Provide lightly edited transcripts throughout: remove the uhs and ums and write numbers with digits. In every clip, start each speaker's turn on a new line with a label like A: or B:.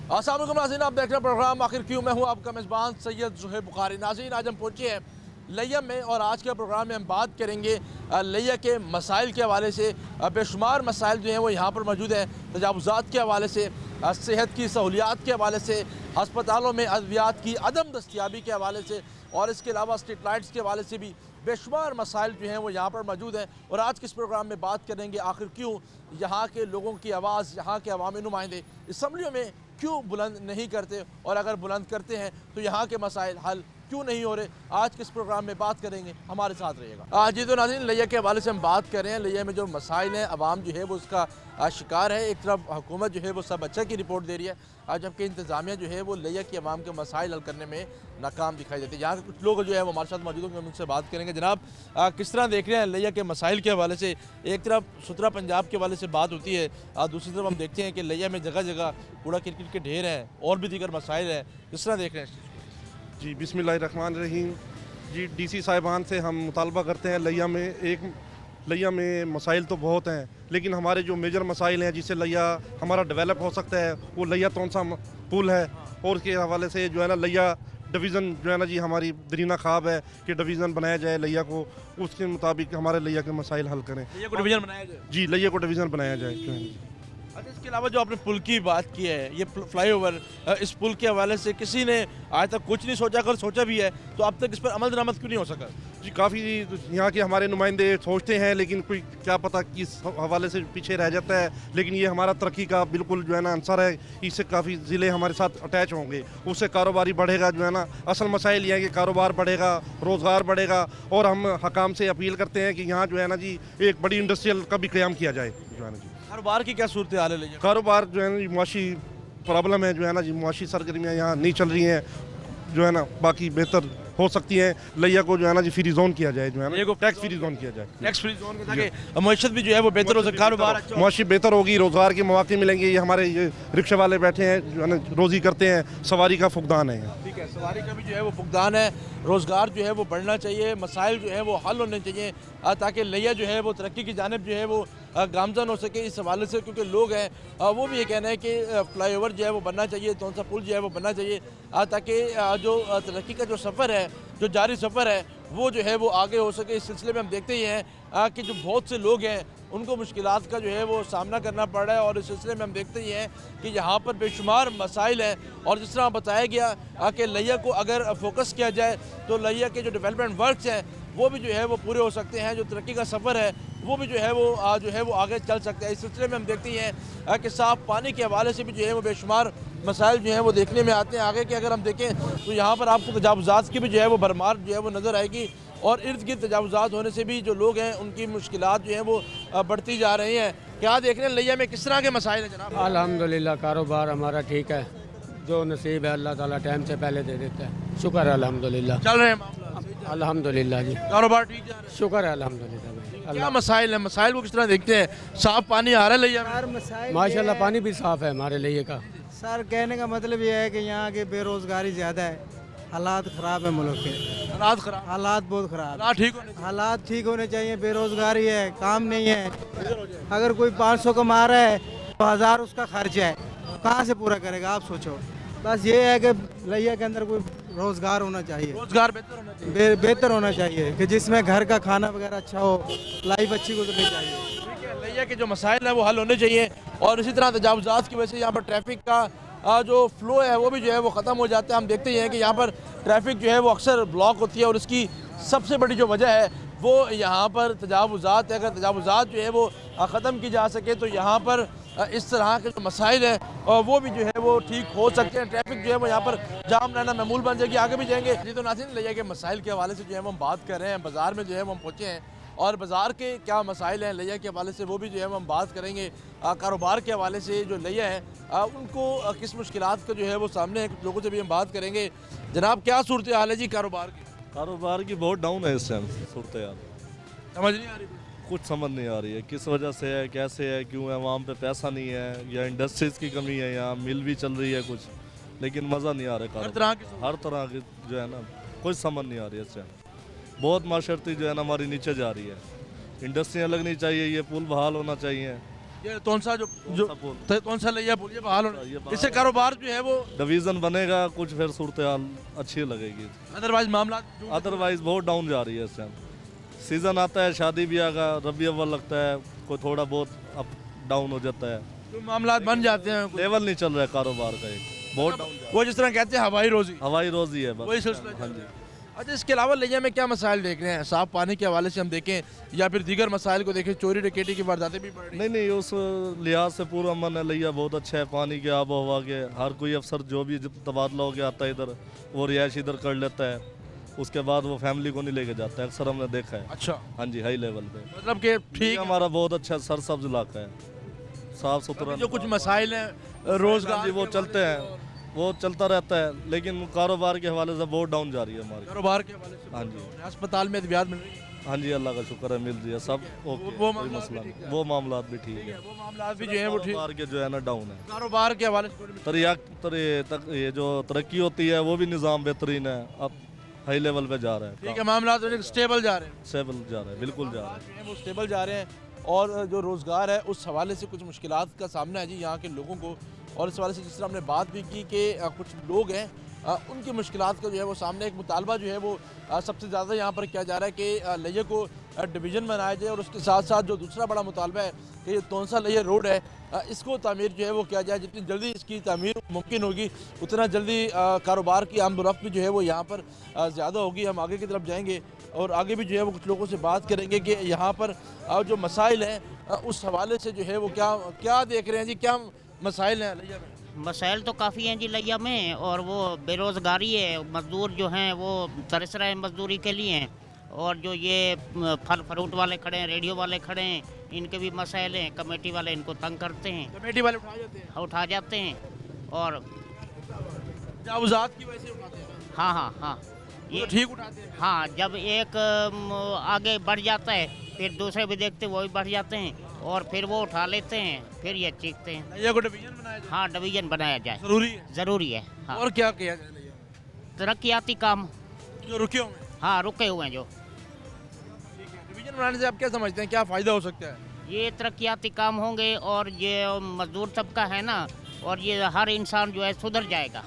A: अस्सलाम वालेकुम नाज़रीन, आप देख रहे हैं प्रोग्राम आखिर क्यों। मैं हूं आपका मेज़बान सैयद ज़ुहैब बुखारी। नाज़रीन, आज हम पहुंचे हैं लिया में और आज के प्रोग्राम में हम बात करेंगे लिया के मसाइल के हवाले से। बेशुमार मसाइल जो हैं वो यहाँ पर मौजूद हैं, तजावुज़ात के हवाले से, सेहत की सहूलियात के हवाले से, अस्पतालों में अद्वियात की अदम दस्तियाबी के हवाले से और इसके अलावा स्ट्रीट लाइट्स के हवाले से भी बेशुमार मसाइल जो हैं वो यहाँ पर मौजूद हैं। और आज के इस प्रोग्राम में बात करेंगे आखिर क्यों यहाँ के लोगों की आवाज़, यहाँ के अवामी नुमाइंदे इसम्बलियों में क्यों बुलंद नहीं करते, और अगर बुलंद करते हैं तो यहाँ के मसाइल हल क्यों नहीं हो रहे। आज के इस प्रोग्राम में बात करेंगे, हमारे साथ रहिएगा। जी तो नाज़रीन, लिया के हवाले से हम बात कर रहे हैं। लिया में जो मसाइल हैं, अवाम जो है वो उसका शिकार है। एक तरफ हुकूमत जो है वो सब अच्छा की रिपोर्ट दे रही है, जबकि इंतज़ामिया जो है वो लिया के अवाम के मसाइल हल करने में नाकाम दिखाई देती है। यहाँ के कुछ लोग जो है वो हमारे साथ मौजूद होंगे, हम उनसे बात करेंगे। जनाब, किस तरह देख रहे हैं लिया के मसाइल के हवाले से? एक तरफ सुथरा पंजाब के हवाले से बात होती है, दूसरी तरफ हम देखते हैं कि लिया में जगह जगह कूड़ा करकट के ढेर हैं और भी दीगर मसाइल हैं। किस तरह देख रहे हैं?
B: जी बिस्मिल्लाहिर्रहमानिर्रहीम। जी डीसी साहिबान से हम मुतालबा करते हैं, लिया में मसाइल तो बहुत हैं, लेकिन हमारे जो मेजर मसाइल हैं जिससे लिया हमारा डेवलप हो सकता है वो लिया तोनसा पुल है। और उसके हवाले से जो है ना लिया डिवीज़न जो है ना जी हमारी दरीना ख्वाब है कि डिवीज़न बनाया जाए लिया को, उसके मुताबिक हमारे लिया के मसाइल हल करें।
A: लिया को डिवीज़न बनाया जाए?
B: जी लिया को डिवीज़न बनाया जाए जो है।
A: अच्छा, इसके अलावा जो आपने पुल की बात की है, ये फ्लाईओवर, इस पुल के हवाले से किसी ने आज तक कुछ नहीं सोचा, अगर सोचा भी है तो अब तक इस पर अमल दरामद क्यों नहीं हो सका?
B: जी काफ़ी यहाँ के हमारे नुमाइंदे सोचते हैं, लेकिन कोई क्या पता किस हवाले से पीछे रह जाता है। लेकिन ये हमारा तरक्की का बिल्कुल जो है ना आंसर है, इससे काफ़ी ज़िले हमारे साथ अटैच होंगे, उससे कारोबारी बढ़ेगा जो है ना। असल मसाइल ये है कि कारोबार बढ़ेगा, रोज़गार बढ़ेगा, और हम हकाम से अपील करते हैं कि यहाँ जो है ना जी एक बड़ी इंडस्ट्रियल का भी क़याम किया जाए जो है ना जी।
A: कारोबार की क्या सूरत हाल है?
B: कारोबार जो है ना जी मुआशी प्रॉब्लम है जो है ना जी, मुआशी सरगर्मियाँ यहाँ नहीं चल रही हैं जो है ना, बाकी बेहतर हो सकती हैं। लिया को जो है ना जी फ्री जोन किया जाए जो है ना, टैक्स फ्री जोन किया जाए,
A: टैक्स फ्री जोन में, ताकि मईशत भी जो है वो बेहतर हो सके, कारोबार अच्छा हो।
B: मुआशी बेहतर होगी, रोज़गार के मौके मिलेंगे। ये हमारे ये रिक्शे वाले बैठे हैं जो है ना, रोज़ी करते हैं, सवारी का फुकदान है।
A: ठीक है, सवारी का भी जो है वो फुकदान है, रोज़गार जो है वो बढ़ना चाहिए, मसाइल जो है वो हल होने चाहिए, ताकि लिया जो है वो तरक्की की जानिब जो है वो गामजन हो सके। इस हवाले से क्योंकि लोग हैं वो भी ये कहना है कि फ्लाईओवर जो है वो बनना चाहिए, कौन सा पुल जो है वो बनना चाहिए, ताकि जो तरक्की का जो सफ़र है, जो जारी सफ़र है, वो जो है वो आगे हो सके। इस सिलसिले में हम देखते ही हैं कि जो बहुत से लोग हैं उनको मुश्किलात का जो है वो सामना करना पड़ रहा है। और इस सिलसिले में हम देखते ही हैं कि यहाँ पर बेशुमार मसाइल हैं, और जिस तरह बताया गया कि लिया को अगर फोकस किया जाए तो लिया के जो डेवलपमेंट वर्क्स हैं वो भी जो है वो पूरे हो सकते हैं, जो तरक्की का सफ़र है वो भी जो है वो आगे चल सकता है। इस सिलसिले में हम देखते ही हैं कि साफ़ पानी के हवाले से भी जो है वो बेशुमार मसाइल जो हैं वो देखने में आते हैं। आगे के अगर हम देखें तो यहाँ पर आपको तजावुज़ात की भी जो है वो भरमार जो है वो नज़र आएगी, और इर्द गिर्द तजावुज़ात होने से भी जो लोग हैं उनकी मुश्किलात जो हैं वो बढ़ती जा रही हैं। क्या देख रहे हैं लिया में किस तरह के मसाइल हैं जनाब?
C: अल्हम्दुलिल्लाह कारोबार हमारा ठीक है, जो नसीब है अल्लाह ताला टाइम से पहले दे देता है। शुक्र है अल्हम्दुलिल्लाह,
A: चल रहे हैं मामला?
C: अल्हम्दुलिल्लाह जी,
A: कारोबार ठीक जा रहा है?
C: शुक्र है अल्हम्दुलिल्लाह भाई।
A: क्या मसाइल है? मसाइल को किस तरह देखते हैं? साफ पानी आ रहा है लिया में?
C: माशाल्लाह पानी भी साफ़ है हमारे लिए का।
D: सर कहने का मतलब ये है कि यहाँ की बेरोज़गारी ज़्यादा है, हालात ख़राब है मुल्क के,
A: हालात खराब,
D: हालात बहुत ख़राब, हालात ठीक होने चाहिए। बेरोज़गारी है, काम नहीं है। अगर कोई 500 कमा रहा है तो 1000 उसका खर्च है, कहाँ से पूरा करेगा आप सोचो। बस ये है कि लिया के अंदर कोई रोज़गार होना चाहिए,
A: रोज़गार बेहतर होना चाहिए,
D: बेहतर होना चाहिए कि जिसमें घर का खाना वगैरह अच्छा हो, लाइफ अच्छी गुजरनी चाहिए।
A: ठीक है, लिया के जो मसाइल हैं वो हल होने चाहिए। और इसी तरह तजावुज़ात की वजह से यहाँ पर ट्रैफिक का जो फ्लो है वो भी जो है वो ख़त्म हो जाता है। हम देखते ही हैं कि यहाँ पर ट्रैफिक जो है वो अक्सर ब्लॉक होती है, और इसकी सबसे बड़ी जो वजह है वो यहाँ पर तजावुज़ात है। अगर तजावुज़ात जो है वो ख़त्म की जा सके तो यहाँ पर इस तरह के जो मसाइल हैं वो भी जो है वो ठीक हो सकते हैं। ट्रैफिक जो है वो यहाँ पर जाम रहना मामूल बन जाएगी। आगे भी जाएंगे। जी तो नाज़रीन, लिया के मसाइल के हवाले से जो है वो हम बात कर रहे हैं। बाज़ार में जो है वो हम पहुँचे हैं, और बाज़ार के क्या मसाइल हैं लिया के हवाले से वो भी जो है हम बात करेंगे। कारोबार के हवाले से जो लिया है उनको किस मुश्किलात का जो है वो सामने है, कुछ लोगों से भी हम बात करेंगे। जनाब, क्या सूरत हाल है जी कारोबार की?
E: कारोबार की बहुत डाउन है इस टाइम सूरत यार,
A: समझ नहीं आ रही?
E: कुछ समझ नहीं आ रही है किस वजह से है, कैसे है, क्यों है। वहाँ पे पैसा नहीं है या इंडस्ट्रीज़ की कमी है, यहाँ मिल भी चल रही है कुछ, लेकिन मज़ा नहीं आ रहा है। हर तरह की जो है ना कुछ समझ नहीं आ रही है इस टाइम। बहुत माशरती जो है ना हमारी नीचे जा रही है। इंडस्ट्रियाँ लगनी चाहिए, ये पुल बहाल होना चाहिए।
A: یہ तोनसा जो तोनसा लैया पुल ये बहाल होना,
E: ये बहाल
A: इससे कारोबार जो है वो
E: डिवीज़न बनेगा कुछ, फिर सूरत हाल अच्छी लगेगी।
A: अदरवाइज मामला
E: अदरवाइज बहुत डाउन जा रही है इस टाइम। सीज़न आता है शादी ब्याह का, रबी अव्वल लगता है, कोई थोड़ा बहुत अप डाउन हो जाता है,
A: जो मामला बन जाते हैं
E: लेवल नहीं चल रहा है कारोबार का, एक बहुत डाउन जा रहा
A: वो जिस तरह कहते हैं हवाई रोजी
E: है। हवाई रोजी है बस।
A: वही सिलसिला
E: हाँ
A: चल
E: जी।
A: रहा है। अच्छा, इसके अलावा लिया में क्या मसाइल देख रहे हैं? साफ पानी के हवाले से हम देखें या फिर दीगर मसाइल को देखें, चोरी डकैती की वारदातें भी बढ़ रही हैं।
E: नहीं, उस लिहाज से पूरा अमन है, लिया बहुत अच्छा है, पानी के आबो हवा के, हर कोई अफसर जो भी तबादला हो गया आता है इधर, वो रिहाइश इधर कर लेता है, उसके बाद वो फैमिली को नहीं लेके जाता है, अक्सर हमने देखा है।
A: अच्छा,
E: हाँ जी, हाई लेवल पे
A: मतलब कि ठीक है।
E: हमारा बहुत अच्छा सरसब्ज इलाका है, साफ सुथरा।
A: जो कुछ मसाइल हैं रोजगार
E: वो चलते हैं, वो चलता रहता है, लेकिन कारोबार के हवाले से बहुत डाउन जा रही है हमारी।
A: कारोबार के हवाले से
E: हाँ जी।
A: अस्पताल में अद्वियात मिल रही है,
E: हाँ जी, अल्लाह का शुक्र है, मिल रही है सब ओके,
A: वो
E: कोई मसला नहीं, वो मामला भी ठीक है।
A: वो मामला भी जो है वो ठीक,
E: कारोबार के जो है ना डाउन है।
A: कारोबार के हवाले से
E: ये जो तरक्की होती है वो भी निज़ाम बेहतरीन है, अब हाई लेवल पे जा रहा है,
A: ठीक है, मामला तो स्टेबल जा रहे हैं,
E: स्टेबल जा रहा है, बिल्कुल जा रहा है।
A: वो स्टेबल जा रहे हैं। और जो रोज़गार है उस हवाले से कुछ मुश्किलात का सामना है जी यहाँ के लोगों को, और इस हवाले से जिस तरह हमने बात भी की कि कुछ लोग हैं उनकी मुश्किलात का जो है वो सामने एक मुतालबा जो है वो सबसे ज़्यादा यहाँ पर किया जा रहा है कि लैया को डिवीज़न बनाया जाए, और उसके साथ साथ जो दूसरा बड़ा मुतालबा है कि ये तोनसा लैया रोड है इसको तामीर जो है वो किया जाए। जितनी जल्दी इसकी तामीर मुमकिन होगी उतना जल्दी कारोबार की आमदोरफ्त भी जो है वो यहाँ पर ज़्यादा होगी। हम आगे की तरफ जाएंगे और आगे भी जो है वो कुछ लोगों से बात करेंगे कि यहाँ पर जो मसाइल हैं उस हवाले से जो है वो क्या देख रहे हैं जी, क्या मसाइल हैं लैया में?
F: मसाइल तो काफ़ी हैं जी लैया में, और वो बेरोज़गारी है, मज़दूर जो हैं वो तरस रहे हैं मज़दूरी के लिए, और जो ये फल फ्रूट वाले खड़े हैं, रेडियो वाले खड़े हैं, इनके भी मसाइल हैं, कमेटी वाले इनको तंग करते हैं,
A: कमेटी वाले उठा जाते हैं
F: और
A: जावज़ात की वजह से उठाते हैं।
F: हाँ
A: ये ठीक उठाते हैं।
F: हाँ, जब एक आगे बढ़ जाता है फिर दूसरे भी देखते वो भी बढ़ जाते हैं, और फिर वो उठा लेते हैं, फिर ये चीखते हैं।
A: लैया को डिवीज़न बनाया जाए,
F: हाँ, डिवीज़न बनाया जाए,
A: ज़रूरी है।
F: हाँ।
A: और क्या किया जाए लैया में?
F: तरक्याती काम
A: जो रुके हुए हैं,
F: हाँ रुके हुए हैं जो,
A: डिवीज़न बनाने से आप क्या समझते हैं, क्या फ़ायदा हो सकता है?
F: ये तरक्याती काम होंगे, और ये मजदूर तबका है ना, और ये हर इंसान जो है सुधर जाएगा।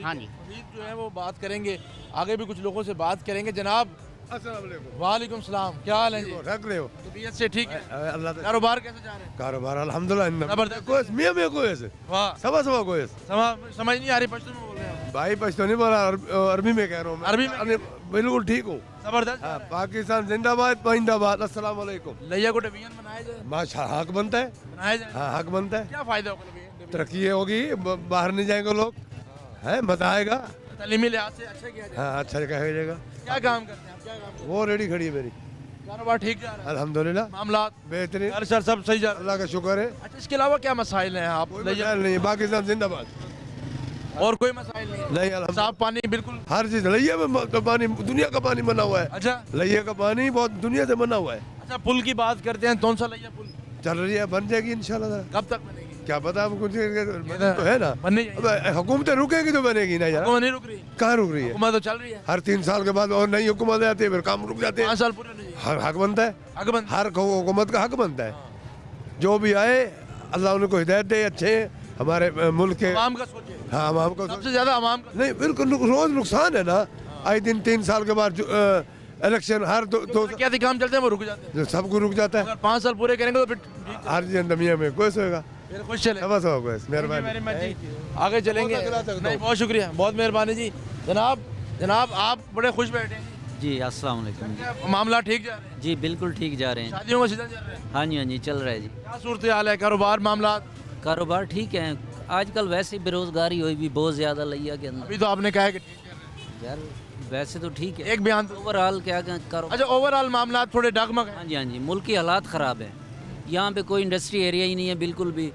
F: हाँ जी,
A: मज़ीद जो है वो बात करेंगे, आगे भी कुछ लोगों से बात करेंगे। जनाब वालेकुम सलाम, क्या हाल है जी?
G: रख रहे हो
A: तबीयत से ठीक है?
G: अल्लाह
A: कारोबार कैसे जा रहे हैं?
G: कारोबार अल्हम्दुलिल्लाह
A: जबरदस्त।
G: कोई मियां में कोई ऐसे
A: वाह,
G: सवा सवा कोई ऐसे
A: समझ नहीं आ रही, पश्तो में बोल रहे हैं
G: भाई पश्तो नहीं बोला अरबी में कह रहा हूँ मैं।
A: अरबी में?
G: अरे, बिल्कुल ठीक हूँ।
A: जबरदस्त।
G: हाँ, पाकिस्तान जिंदाबाद पाइंदाबाद अस्सलाम वालेकुम।
A: लैया को डिवीज़न बनाया जाए,
G: माशा हक बनता है,
A: बनाया जाए,
G: हाँ हक बनता है,
A: क्या फ़ायदा होगा डिवीज़न?
G: तरक्की होगी, बाहर नहीं जाएंगे लोग, है मजा आएगा।
A: तालीमी लिहाज से अच्छा किया जाए।
G: हाँ अच्छा कहा जाएगा।
A: क्या काम करते हैं आप, क्या काम करते
G: वो रेडी खड़ी है मेरी,
A: हैं? कारोबार ठीक जा रहा है,
G: अल्हम्दुलिल्लाह
A: मामला
G: बेहतरीन,
A: घर सर सब सही जा रहा
G: अल्लाह का शुक्र है।
A: है? अच्छा, इसके अलावा क्या मसाइल हैं आप
G: कोई
A: लैया?
G: मसाइल नहीं है, पाकिस्तान जिंदाबाद।
A: और कोई मसाइल नहीं है?
G: नहीं अल्हम्दुलिल्लाह,
A: साफ पानी बिल्कुल।
G: हर चीज लैया में का पानी दुनिया का पानी बना हुआ है,
A: अच्छा
G: लैया का पानी बहुत दुनिया से बना हुआ है।
A: अच्छा, पुल की बात करते हैं, कौन सा लैया पुल
G: चल रही है, बन जाएगी इंशाल्लाह।
A: कब तक बनेगी?
G: क्या पता अब कुछ तो है ना,
A: बननी
G: अब हुकूमतें रुकेगी तो बनेगी ना यार,
A: हुकूमत नहीं रुक रही,
G: कहाँ रुक रही है?
A: हुकूमत तो चल रही है।
G: हर 3 साल के बाद और नई हुकूमत आती है, फिर काम रुक जाते हैं।
A: 5 साल पूरे नहीं,
G: हर हक बनता है,
A: अकबंद
G: हर हुकूमत का हक बनता है। जो भी आए अल्लाह उनको हिदायत दे, अच्छे हमारे मुल्क के।
A: आवाम का सोचे,
G: हाँ आवाम को
A: सबसे ज्यादा आवाम का।
G: नहीं बिल्कुल रोज नुकसान है ना, आए दिन 3 साल के बाद इलेक्शन हर दो
A: क्या काम चलते हैं वो रुक जाते हैं।
G: जो सबको रुक जाता है,
A: अगर 5 साल पूरे करेंगे तो फिर ठीक
G: हर जिंदगी में कोई सोएगा,
A: फिर खुश चले।
G: सब सब कोई
A: Thank you
G: मेहरबानी।
A: very much जी। आगे चलेंगे।
G: बहुत अगला तक दो।
A: नहीं, बहुत शुक्रिया, बहुत मेहरबानी जी। जनाब आप बड़े खुश बैठे हैं
H: जी अस्सलाम वालेकुम
A: जी, क्या मामला ठीक जा रहे हैं?
H: जी बिल्कुल ठीक जा रहे हैं।
A: शादियों का सीजन चल रहा है,
H: हाँ जी चल रहा है जी।
A: क्या सूरत हाल है, कारोबार मामला?
H: कारोबार ठीक है, आजकल वैसे बेरोज़गारी हुई भी बहुत ज़्यादा लैया के अंदर।
A: अभी तो आपने कहा है कि ठीक चल रहा
H: यार वैसे तो ठीक है,
A: है। एक बयान तो।
H: ओवरऑल क्या करो।
A: अच्छा, ओवरऑल मामला थोड़े डगमग हैं।
H: हाँ जी मुल्क की हालात ख़राब है, यहाँ पे कोई इंडस्ट्री एरिया ही नहीं है बिल्कुल भी,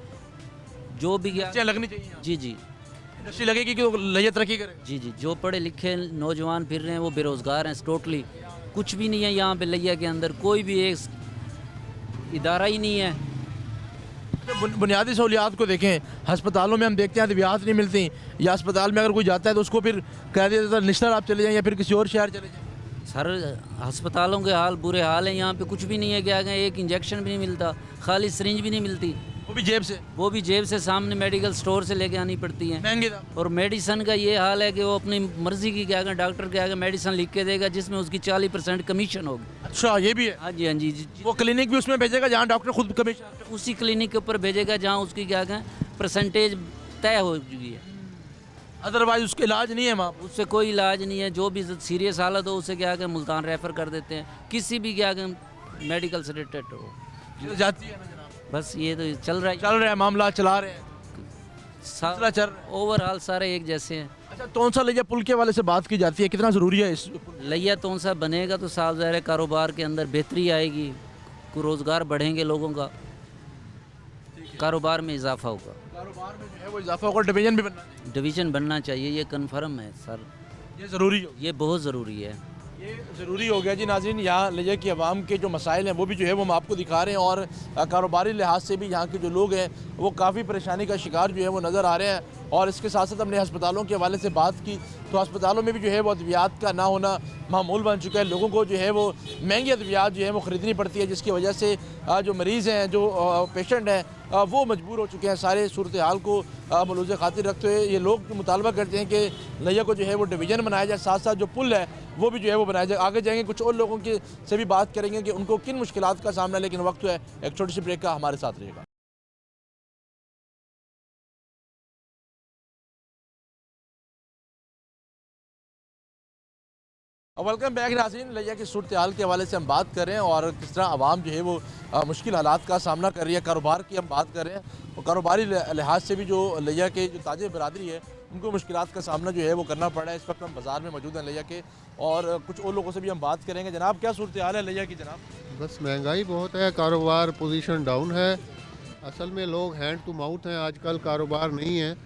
H: जो भी
A: इंडस्ट्रियाँ लगनी चाहिए यहाँ।
H: जी
A: इंडस्ट्री लगेगी कि तो लैया तरक्की करे।
H: जी जो पढ़े लिखे नौजवान फिर रहे हैं वो बेरोज़गार हैं टोटली, कुछ भी नहीं है यहाँ पे लैया के अंदर, कोई भी एक इदारा ही नहीं है।
A: बुनियादी सहूलियात को देखें, हस्पतालों में हम देखते हैं अद्वियात नहीं मिलती, या अस्पताल में अगर कोई जाता है तो उसको फिर कह दिया जाता है निश्तर आप चले जाएं या फिर किसी और शहर चले जाएं।
H: सर अस्पतालों के हाल बुरे हाल हैं यहाँ पे, कुछ भी नहीं है, क्या कहें, एक इंजेक्शन भी नहीं मिलता, खाली सिरिंज भी नहीं मिलती,
A: वो भी जेब से,
H: वो भी जेब से सामने मेडिकल स्टोर से लेके आनी पड़ती है।
A: महंगे दाम।
H: और मेडिसन का ये हाल है कि वो अपनी मर्जी की क्या कहें, डॉक्टर क्या कहें मेडिसन लिख के देगा जिसमें उसकी 40% कमीशन होगी।
A: अच्छा ये भी है।
H: हाँ जी, हाँ जी,
A: वो क्लिनिक भी उसमें भेजेगा जहाँ डॉक्टर खुद कमीशन,
H: उसी क्लिनिक के ऊपर भेजेगा जहाँ उसकी क्या कहें परसेंटेज तय हो चुकी है,
A: अदरवाइज उसका इलाज नहीं है वहाँ।
H: उससे कोई इलाज नहीं है। जो भी सीरियस हालत हो उसे क्या कहें मुल्तान रेफ़र कर देते हैं, किसी भी क्या कहें मेडिकल से रिलेटेड हो
A: जाती है ना जनाब।
H: बस ये तो चल रहा है,
A: चल रहा है मामला, चला रहे हैं, सिलसिला चल रहा है।
H: ओवरऑल सारे एक जैसे हैं।
A: अच्छा तोनसा लैया पुल के वाले से बात की जाती है, कितना ज़रूरी है इस
H: लैया तोनसा बनेगा तो साफ ज़ाहिर है कारोबार के अंदर बेहतरी आएगी, रोज़गार बढ़ेंगे लोगों का, कारोबार में इजाफा होगा,
A: कारोबार में जो है वो इजाफा होगा, डिवीजन भी बनना चाहिए।
H: डिवीज़न बनना चाहिए, ये कन्फर्म है सर,
A: ये ज़रूरी हो,
H: ये बहुत ज़रूरी है,
A: ये ज़रूरी हो गया जी। नाज़रीन यहाँ लैया की आवाम के जो मसाइल हैं वो भी जो है वो हम आपको दिखा रहे हैं, और कारोबारी लिहाज से भी यहाँ के जो लोग हैं वो काफ़ी परेशानी का शिकार जो है वो नज़र आ रहे हैं। और इसके साथ साथ हमने अस्पतालों के हवाले से बात की तो अस्पतालों में भी जो है वो अद्वियात का ना होना मामूल बन चुका है। लोगों को जो है वो महंगी अद्वियात जो है वो ख़रीदनी पड़ती है, जिसकी वजह से जो मरीज़ हैं, जो पेशेंट हैं, वो मजबूर हो चुके हैं। सारे सूरत हाल को मलूज़ खातिर रखते हुए ये लोग मुतालबा करते हैं कि लैया को जो है वो डिवीज़न बनाया जाए, साथ साथ जो पुल है वो भी जो है वो बनाया जाए। आगे जाएंगे कुछ और लोगों के से भी बात करेंगे कि उनको किन मुश्किलात का सामना, लेकिन वक्त है एक छोटी सी ब्रेक का, हमारे साथ रहेगा। वेलकम बैक नाज़रीन। लैया की सूरत हाल के हवाले से हम बात कर रहे हैं और किस तरह आवाम जो है वो मुश्किल हालात का सामना कर रही है। कारोबार की हम बात कर रहे हैं और कारोबारी लिहाज से भी जो लैया के जो ताजे बरादरी है उनको मुश्किलात का सामना जो है वो करना पड़ रहा है। इस वक्त हम बाज़ार में मौजूद हैं लैया के, और कुछ और लोगों से भी हम बात करेंगे। जनाब क्या सूरत हाल है लैया की? जनाब
I: बस महंगाई बहुत है, कारोबार पोजीशन डाउन है। असल में लोग हैंड टू माउथ हैं आजकल, कारोबार नहीं है।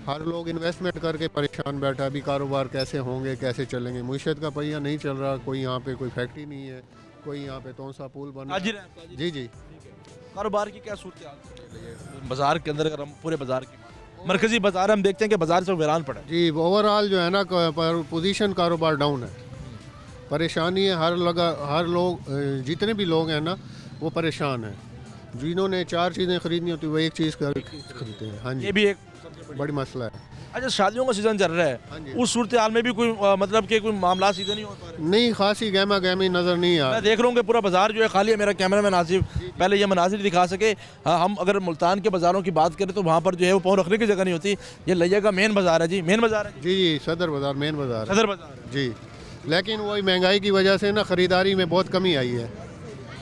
I: हर लोग इन्वेस्टमेंट करके परेशान बैठा, अभी कारोबार कैसे होंगे, कैसे चलेंगे। मुईशत का पहिया नहीं चल रहा, कोई यहाँ पे कोई फैक्ट्री नहीं है, कोई यहाँ पे तोनसा पुल बन रहा है। जी जी,
A: कारोबार की क्या सूरत हाल बाज़ार के अंदर? अगर हम पूरे बाज़ार की मरकज़ी बाज़ार हम देखते हैं कि बाज़ार से वीरान पड़ा है।
I: जी ओवरऑल जो है ना पोजीशन कारोबार डाउन है, परेशानी है। हर लोग जितने भी लोग हैं ना वो परेशान हैं। जिन्होंने 4 चीज़ें खरीदनी होती है वो एक चीज़ खरीदते हैं। हाँ जी,
A: ये भी एक
I: बड़ी मसला है।
A: अच्छा शादियों का सीज़न चल रहा है, उस सूरत हाल में भी कोई मतलब कि कोई मामला सीधे नहीं हो पा रहे?
I: नहीं, खासी गहमा गहमी नज़र नहीं आ
A: मैं देख रहा हूँ कि पूरा बाज़ार जो है खाली है। मेरा कैमरा मैन आसिफ पहले ये मनाजिर दिखा सके। हाँ, हम अगर मुल्तान के बाज़ारों की बात करें तो वहाँ पर जो है वो पाँव रखने की जगह नहीं होती। ये लैया का मेन बाज़ार है जी, मेन बाज़ार है
I: जी जी, सदर बाज़ार मेन बाज़ार
A: सदर बाज़ार
I: जी। लेकिन वही महंगाई की वजह से ना ख़रीदारी में बहुत कमी आई है।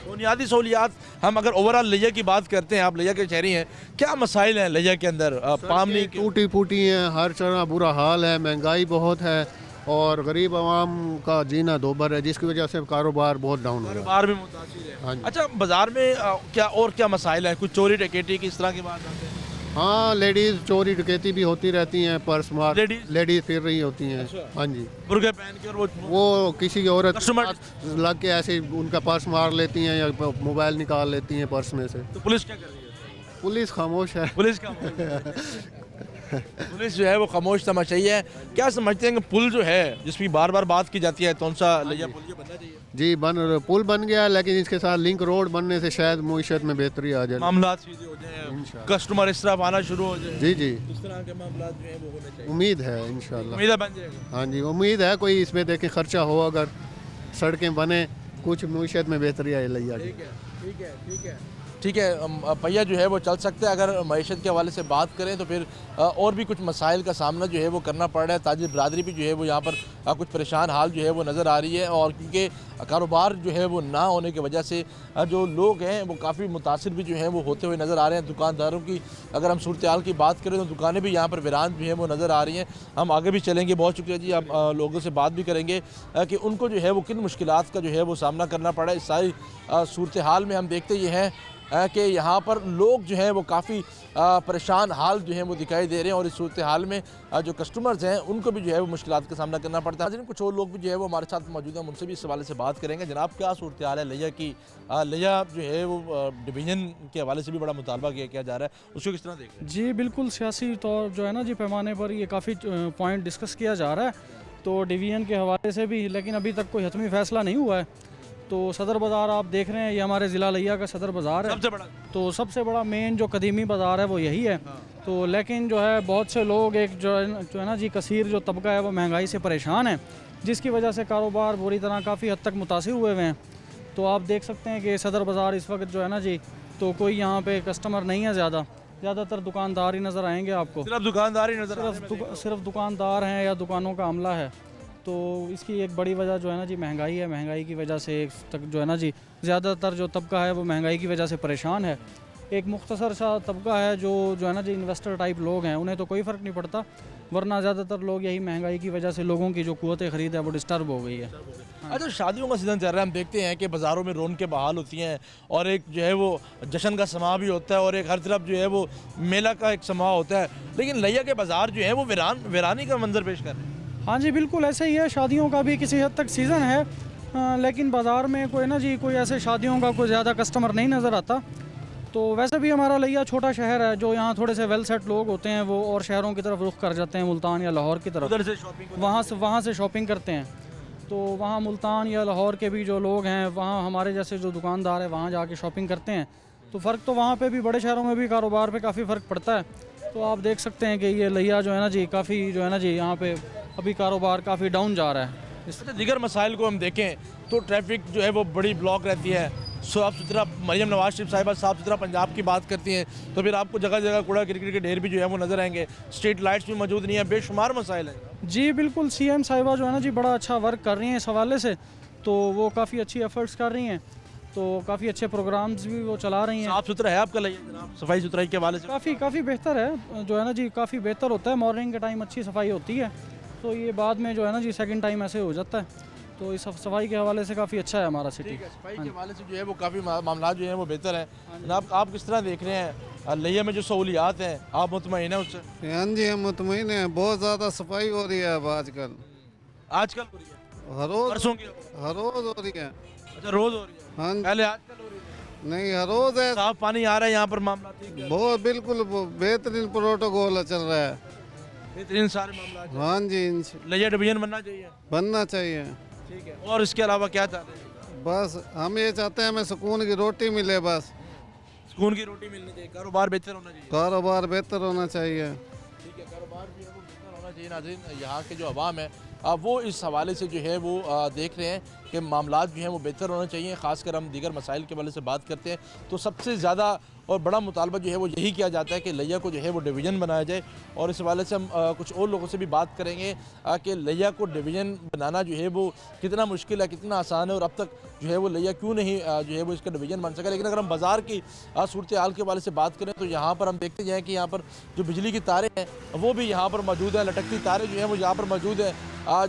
A: बुनियादी सहूलियात हम अगर ओवरऑल लैया की बात करते हैं, आप लैया के शहरी हैं, क्या मसाइल हैं लैया के अंदर? पानी
I: टूटी फूटी हैं, हर तरह बुरा हाल है, महंगाई बहुत है और गरीब आवाम का जीना दोबर है, जिसकी वजह से कारोबार बहुत डाउन हो रहा है।
A: कारोबार भी मुतासिर है।
I: हाँ जी।
A: अच्छा बाज़ार में क्या और क्या मसाइल हैं? कुछ चोरी डकैती की इस तरह की बात आते हैं?
I: हाँ, लेडीज़ चोरी डकैती भी होती रहती हैं, पर्स मार
A: लेडीज़?
I: लेडीज़ फिर रही होती हैं।
A: अच्छा।
I: हाँ जी,
A: बुर्के पहन के, और
I: वो किसी की औरत
A: कस्टमर
I: लग के ऐसे उनका पर्स मार लेती हैं या मोबाइल निकाल लेती हैं पर्स में से।
A: तो पुलिस क्या कर रही है?
I: पुलिस खामोश है।
A: पुलिस का पुलिस जो है वो खामोश तमाशाई है। क्या समझते हैं कि पुल जो है जिसकी बार बार बात की जाती है तोनसा लैया पुल, ये बनना चाहिए?
I: जी पुल बन गया, लेकिन इसके साथ लिंक रोड बनने से शायद मुईशत में बेहतरी आ जाए,
A: मामला सीधे हो जाए, कस्टमर इस तरफ आना शुरू हो जाए।
I: जी जी,
A: इस तरह के मामला जो है वो होने चाहिए।
I: उम्मीद है इंशाल्लाह।
A: उम्मीद है बन जाएगा।
I: हाँ जी, उम्मीद है। कोई इसमें देखें खर्चा हो, अगर सड़कें बने, कुछ मुईशत में बेहतरी आए लैया की।
A: ठीक है, पहिया जो है वो चल सकता है। अगर मईशत के हवाले से बात करें तो फिर और भी कुछ मसाइल का सामना जो है वो करना पड़ रहा है। ताजिर बरादरी भी जो है वो यहाँ पर कुछ परेशान हाल जो है वो नज़र आ रही है, और क्योंकि कारोबार जो है वो ना होने की वजह से जो लोग हैं वो काफ़ी मुतासिर भी जो हैं वो होते हुए नज़र आ रहे हैं। दुकानदारों की अगर हम सूरत हाल की बात करें तो दुकानें भी यहाँ पर वीरान जो है वो नज़र आ रही हैं। हम आगे भी चलेंगे, बहुत शुक्रिया जी। हम लोगों से बात भी करेंगे कि उनको जो है वो किन मुश्किलात का जो है वो सामना करना पड़ा है। इस सारी सूरत हाल में हम देखते ये हैं कि यहाँ पर लोग जो हैं वो काफ़ी परेशान हाल जो हैं वो दिखाई दे रहे हैं, और इस सूरत हाल में जो कस्टमर्स हैं उनको भी जो है वो मुश्किलात का सामना करना पड़ता है। कुछ और लोग भी जो है वो हमारे साथ मौजूद हैं, उनसे भी इस हवाले से बात करेंगे। जनाब क्या सूरत हाल है लैया की? लैया जो है वो डिवीज़न के हवाले से भी बड़ा मुतालबा किया जा रहा है, उसको किस तरह देख रहे हैं?
J: जी बिल्कुल, सियासी तौर जो है ना जी पैमाने पर ये काफ़ी पॉइंट डिस्कस किया जा रहा है।
D: तो डिवीज़न के हवाले से भी, लेकिन अभी तक कोई हतमी फ़ैसला नहीं हुआ है। तो सदर बाज़ार आप देख रहे हैं, ये हमारे ज़िला लिया का सदर बाज़ार है,
A: सबसे बड़ा।
D: तो सबसे बड़ा मेन जो कदीमी बाज़ार है वो यही है। तो लेकिन जो है बहुत से लोग एक जो है ना जी कसीर जो तबका है वो महंगाई से परेशान है, जिसकी वजह से कारोबार बुरी तरह काफ़ी हद तक मुतासिर हुए हुए हैं। तो आप देख सकते हैं कि सदर बाज़ार इस वक्त जो है ना जी, तो कोई यहाँ पे कस्टमर नहीं है, ज़्यादातर दुकानदार ही नज़र आएंगे आपको,
A: सिर्फ दुकानदार ही नजर
D: सिर्फ दुकानदार हैं या दुकानों का अमला है। तो इसकी एक बड़ी वजह जो है ना जी महंगाई है। महंगाई की वजह से एक तक जो है ना जी ज़्यादातर जो तबका है वो महंगाई की वजह से परेशान है। एक मुख्तसर सा तबका है जो है ना जी इन्वेस्टर टाइप लोग हैं, उन्हें तो कोई फ़र्क नहीं पड़ता, वरना ज़्यादातर लोग यही महंगाई की वजह से लोगों की जो कुव्वत ख़रीद है वो डिस्टर्ब हो गई है।
A: अच्छा, शादियों का सीज़न चल रहा है, हम देखते हैं कि बाज़ारों में रौनकें बहाल होती हैं और एक जो है वो जश्न का समा भी होता है और एक हर तरफ जो है वो मेला का एक समा होता है, लेकिन लिया के बाज़ार जो है वो वीरानी का मंजर पेश कर रहे हैं।
D: हाँ जी बिल्कुल ऐसे ही है, शादियों का भी किसी हद तक सीज़न है, लेकिन बाज़ार में कोई ना जी कोई ऐसे शादियों का कोई ज़्यादा कस्टमर नहीं नज़र आता। तो वैसे भी हमारा लिया छोटा शहर है, जो यहाँ थोड़े से वेल सेट लोग होते हैं वो और शहरों की तरफ रुख कर जाते हैं, मुल्तान या लाहौर की तरफ,
A: उधर से शॉपिंग
D: वहाँ से शॉपिंग करते हैं। तो वहाँ मुल्तान या लाहौर के भी जो लोग हैं, वहाँ हमारे जैसे जो दुकानदार है वहाँ जाके शॉपिंग करते हैं। तो फ़र्क तो वहाँ पे भी, बड़े शहरों में भी कारोबार पे काफ़ी फ़र्क पड़ता है। तो आप देख सकते हैं कि ये लिया जो है ना जी काफ़ी जो है ना जी यहाँ पे अभी कारोबार काफ़ी डाउन जा रहा है।
A: इससे दीगर मसाइल को हम देखें तो ट्रैफिक जो है वो बड़ी ब्लॉक रहती है, साफ़ सुथरा, मरियम नवाज शरीफ साहिबा साफ़ सुथरा पंजाब की बात करती हैं तो फिर आपको जगह जगह कूड़ा क्रिकेट के ढेर भी जो है वो नज़र आएंगे, स्ट्रीट लाइट्स भी मौजूद नहीं है, बेशुमार मसाइल हैं।
D: जी बिल्कुल, सीएम साहिबा जो है ना जी बड़ा अच्छा वर्क कर रही हैं इस हवाले से, तो वो काफ़ी अच्छी एफर्ट्स कर रही हैं, तो काफ़ी अच्छे प्रोग्राम्स भी वो चला रही हैं।
A: साफ़ सुथरा है आपका लिया जनाब, सफाई सुथराई के हवाले से
D: काफ़ी बेहतर है, जो है ना जी काफ़ी बेहतर होता है। मॉर्निंग के टाइम अच्छी सफाई होती है, तो ये बाद में जो है ना जी सेकंड टाइम ऐसे हो जाता है। तो इस सफाई के हवाले से काफ़ी अच्छा है हमारा सिटी।
A: सफाई के हवाले से जो है वो काफ़ी मामला जो है वो बेहतर है। जनाब आप किस तरह देख रहे हैं लिया में जो सहूलियात हैं, आप मुतमईन हैं उससे?
J: हाँ जी हम मुतमईन हैं, बहुत ज़्यादा सफाई हो रही है अब आजकल
A: हो रही है,
J: हर रोज
A: परसों की
J: हर रोज हो रही है।
A: अच्छा, रोज़ हो रही है?
J: हाँ
A: पहले आजकल हो रही है?
J: नहीं हर रोज है,
A: साफ पानी आ रहा है यहाँ पर, मामला ठीक है,
J: बहुत बिल्कुल बेहतरीन प्रोटोकॉल चल रहा है।
A: बेहतरीन सारे मामला।
J: हाँ जी
A: लिया डिवीजन बनना चाहिए, ठीक है। और इसके अलावा क्या चाहते हैं?
J: बस हम ये चाहते हैं हमें सुकून की रोटी मिले, बस
A: सुकून की रोटी मिलनी चाहिए, कारोबार बेहतर होना चाहिए।
J: कारोबार बेहतर होना चाहिए,
A: ठीक है, कारोबार भी है वो बेहतर होना चाहिए। नाज़रीन, यहाँ के जो अवाम है वो इस हवाले से जो है वो देख रहे हैं कि मामलात जो हैं वो बेहतर होना चाहिए। ख़ासकर हम दीगर मसाइल के हवाले से बात करते हैं तो सबसे ज़्यादा और बड़ा मुतालबा जो है वो यही किया जाता है कि लिया को जो है वो डिवीज़न बनाया जाए। और इस हवाले से हम कुछ और लोगों से भी बात करेंगे कि लिया को डिवीज़न बनाना जो है वो कितना मुश्किल है, कितना आसान है और अब तक जो है वो लिया क्यों नहीं जो है वो इसका डिवीज़न बन सका। लेकिन अगर हम बाज़ार की सूरत हाल के हवाले से बात करें तो यहाँ पर हम देखते हैं कि यहाँ पर जो बिजली की तारें हैं वो भी यहाँ पर मौजूद है, लटकती तारें जो हैं वो यहाँ पर मौजूद है,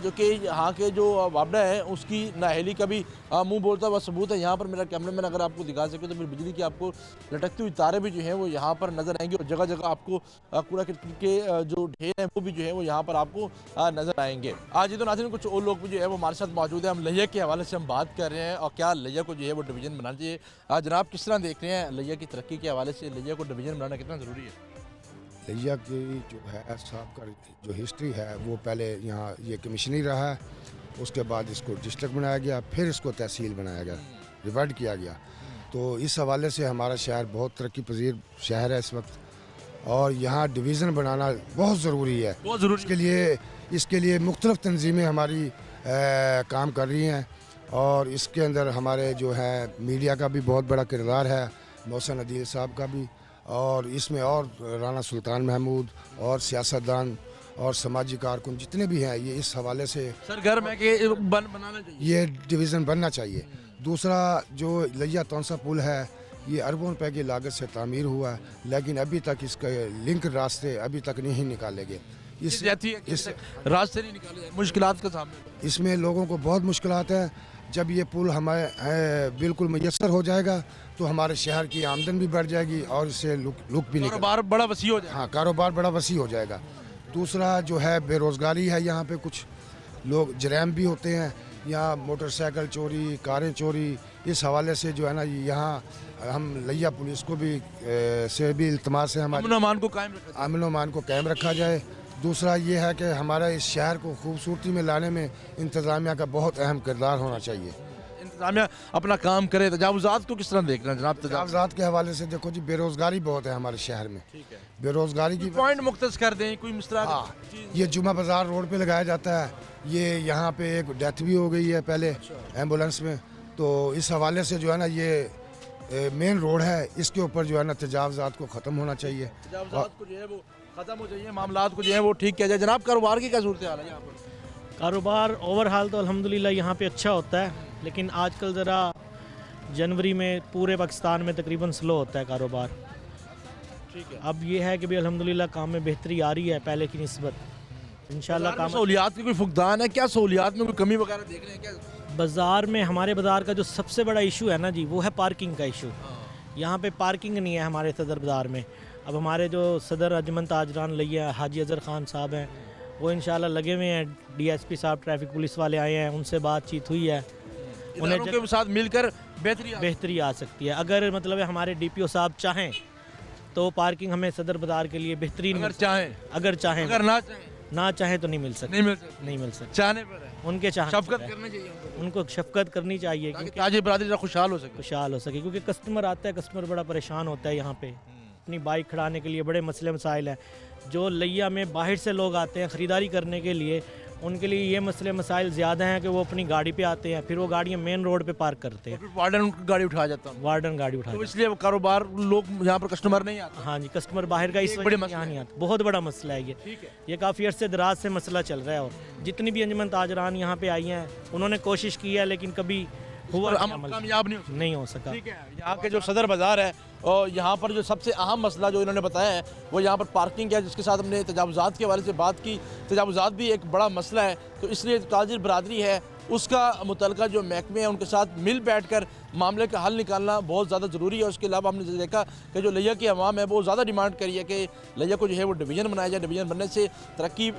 A: जो कि यहाँ के जो वापडा है उसकी नाअहली का भी मुँह बोलता हुआ सबूत है। यहाँ पर मेरा कैमरे में अगर आपको दिखा सके तो फिर बिजली की आपको लटकती हुई तारें भी जो हैं वो यहाँ पर नज़र आएंगी और जगह जगह आपको कूड़ा करकट के जो ढेर हैं वो भी जो है वो यहाँ पर आपको नज़र आएंगे। आज ये तो नाज़रीन कुछ और लोग भी जो है वो हमारे साथ मौजूद है, हम लिया के हवाले से हम बात कर रहे हैं और क्या लिया को जो है वो डिवीज़न बनाना चाहिए। जनाब किस तरह देख रहे हैं लिया की तरक्की के हवाले से, लिया को डिवीज़न बनाना कितना ज़रूरी है?
K: लिया की जो है साहब का जो हिस्ट्री है वो पहले यहाँ ये कमिश्नरी रहा है, उसके बाद इसको डिस्ट्रिक्ट बनाया गया, फिर इसको तहसील बनाया गया, डिवाइड किया गया। तो इस हवाले से हमारा शहर बहुत तरक्की पजीर शहर है इस वक्त और यहाँ डिवीज़न बनाना बहुत ज़रूरी है।
A: बहुत ज़रूरी।
K: इसके लिए मुख्तलिफ़ तंजीमें हमारी काम कर रही हैं और इसके अंदर हमारे जो है मीडिया का भी बहुत बड़ा किरदार है, मोहसिन अदील साहब का भी, और इसमें और राना सुल्तान महमूद और सियासतदान और समाजी कारकुन जितने भी हैं, ये इस हवाले से
A: सरगर्म है कि बनाना चाहिए,
K: ये डिवीज़न बनना चाहिए। दूसरा जो लिया तौंसा पुल है ये अरबों रुपए की लागत से तामीर हुआ है, लेकिन अभी तक इसके लिंक रास्ते अभी तक नहीं निकाले गए। इस
A: रास्ते नहीं निकाले, मुश्किलात का सामने,
K: इसमें लोगों को बहुत मुश्किलात हैं। जब ये पुल हमारे बिल्कुल मुयस्सर हो जाएगा तो हमारे शहर की आमदन भी बढ़ जाएगी और इससे लुक भी निकल,
A: कारोबार बड़ा वसी हो जाएगा।
K: हाँ, कारोबार बड़ा वसी हो जाएगा। दूसरा जो है बेरोज़गारी है, यहाँ पे कुछ लोग जराइम भी होते हैं, यहाँ मोटरसाइकिल चोरी, कारें चोरी, इस हवाले से जो है ना यहाँ हम लिया पुलिस को भी से भी इल्तमास है हमारे
A: अमन अमान को कायम रखा
K: जाए दूसरा ये है कि हमारा इस शहर को खूबसूरती में लाने में इंतज़ामिया का बहुत अहम किरदार होना चाहिए।
A: इंतजामिया अपना काम करे। तजावुज़ात को किस तरह देख रहे हैं जनाब?
K: तजावुज़ात के हवाले से देखो जी, बेरोज़गारी बहुत है हमारे शहर में। बेरोज़गारी की
A: पॉइंट मुख्तस कर दें कोई मुस्तरा।
K: ये जुमा बाज़ार रोड पे लगाया जाता है, ये यहाँ पे एक डेथ भी हो गई है पहले एम्बुलेंस में, तो इस हवाले से जो है ना ये मेन रोड है, इसके ऊपर जो है ना तजावुज़ात को ख़त्म होना चाहिए।
A: तजावुज़ात को जो है वो ख़त्म हो जाइए, मामलात को जो है वो ठीक किया जाए। जनाब कारोबार की क्या सूरत हाल है यहाँ पर?
L: कारोबार ओवरहाल तो अल्हम्दुलिल्लाह यहाँ पे अच्छा होता है, लेकिन आजकल ज़रा जनवरी में पूरे पाकिस्तान में तकरीबन स्लो होता है कारोबार।
A: ठीक है।
L: अब ये है कि भी अल्हम्दुलिल्लाह काम में बेहतरी आ रही है पहले की निस्बत, इंशाल्लाह काम।
A: सहूलियात की कोई फुकदान है क्या? सहूलियात में कोई कमी वगैरह देख रहे हैं क्या?
L: बाज़ार में, हमारे बाज़ार का जो सबसे बड़ा इशू है ना जी, वो है पार्किंग का इशू। यहाँ पे पार्किंग नहीं है हमारे सदर बाज़ार में। अब हमारे जो सदर अजमन ताजरान लिया हाजी अज़हर ख़ान साहब हैं, वो इंशाल्लाह लगे हुए हैं। डीएसपी साहब ट्रैफिक पुलिस वाले आए हैं, उनसे बातचीत हुई है,
A: उन्हें के साथ मिलकर बेहतरी
L: आ सकती है। अगर मतलब हमारे डीपीओ साहब चाहें तो पार्किंग हमें सदर बाज़ार के लिए बेहतरीन,
A: अगर चाहें
L: अगर ना चाहें तो नहीं मिल सकती।
A: चाहने पर है,
L: उनके
A: शफ़क़त करनी चाहिए,
L: उनको शफ़क़त करनी चाहिए क्योंकि
A: ताजी बरादरी खुशहाल हो सके।
L: क्योंकि कस्टमर आता है, कस्टमर बड़ा परेशान होता है। यहाँ पे अपनी बाइक खड़ाने के लिए बड़े मसले मसाइल हैं। जो लिया में बाहर से लोग आते हैं ख़रीदारी करने के लिए, उनके लिए ये मसले मसाइल ज़्यादा हैं कि वो अपनी गाड़ी पे आते हैं, फिर वो गाड़ियाँ मेन रोड पे पार्क करते हैं,
A: वार्डन गाड़ी उठा जाता है।
L: वार्डन गाड़ी उठा,
A: तो इसलिए कारोबार लोग यहाँ पर कस्टमर नहीं आते।
L: हाँ जी, कस्टमर बाहर का इस वजह से यहाँ नहीं आता। बहुत बड़ा मसला है ये काफ़ी अर्से दराज से मसला चल रहा है। और जितनी भी अंजुमन ताजरान यहाँ पे आई हैं, उन्होंने कोशिश की है, लेकिन कभी
A: कामयाब
L: नहीं हो सका।
A: ठीक है। यहाँ के जो सदर बाज़ार है और यहाँ पर जो सबसे अहम मसला जो इन्होंने बताया है वो यहाँ पर पार्किंग है, जिसके साथ हमने तजावुज़ात के हवाले से बात की। तजावुज़ात भी एक बड़ा मसला है, तो इसलिए ताजिर बरादरी है उसका मुतलका जो महकमे हैं उनके साथ मिल बैठ कर मामले का हल निकालना बहुत ज़्यादा ज़रूरी है। उसके अलावा हमने देखा कि जो लिया की अवाम है वो ज़्यादा डिमांड करी है कि लिया को जो है वो डिवीज़न बनाया जाए। डिवीज़न बनने से तरक्की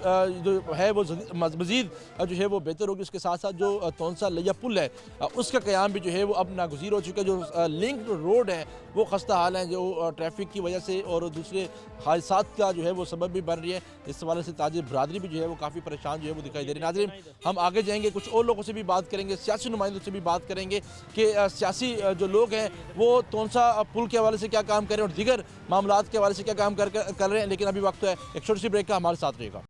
A: जो है वो मज़ीद जो है वो बेहतर होगी। उसके साथ साथ जो तौंसा लिया पुल है उसका क़याम भी जो है वो अब नागुज़ीर हो चुका है। जो लिंक रोड है वो खस्ता हाल है, जो ट्रैफिक की वजह से और दूसरे हादसात का जो है वो सबब भी बन रही है। इस हवाले से ताजिर बरादरी भी जो है वो काफ़ी परेशान जो है वो दिखाई दे रही है। नाज़रीन, हम आगे जाएंगे, कुछ और लोगों से भी बात करेंगे, सियासी नुमाइंदों से भी बात करेंगे कि सियासी जो लोग हैं वो तौंसा पुल के हवाले से क्या काम कर रहे हैं और दीगर मामलात के हवाले से क्या काम कर रहे हैं। लेकिन अभी वक्त है एक छोटी सी ब्रेक का, हमारे साथ रहेगा।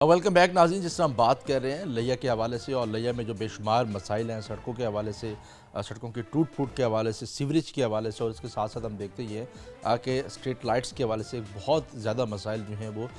A: वेलकम बैक नाज़रीन। जिस तरह हम बात कर रहे हैं लिया के हवाले से और लिया में जो बेशुमार मसाइल हैं सड़कों के हवाले से, सड़कों की टूट फूट के हवाले से, सीवरेज के हवाले से, और इसके साथ साथ हम देखते ही हैं कि स्ट्रीट लाइट्स के हवाले से बहुत ज़्यादा मसाइल जो हैं वो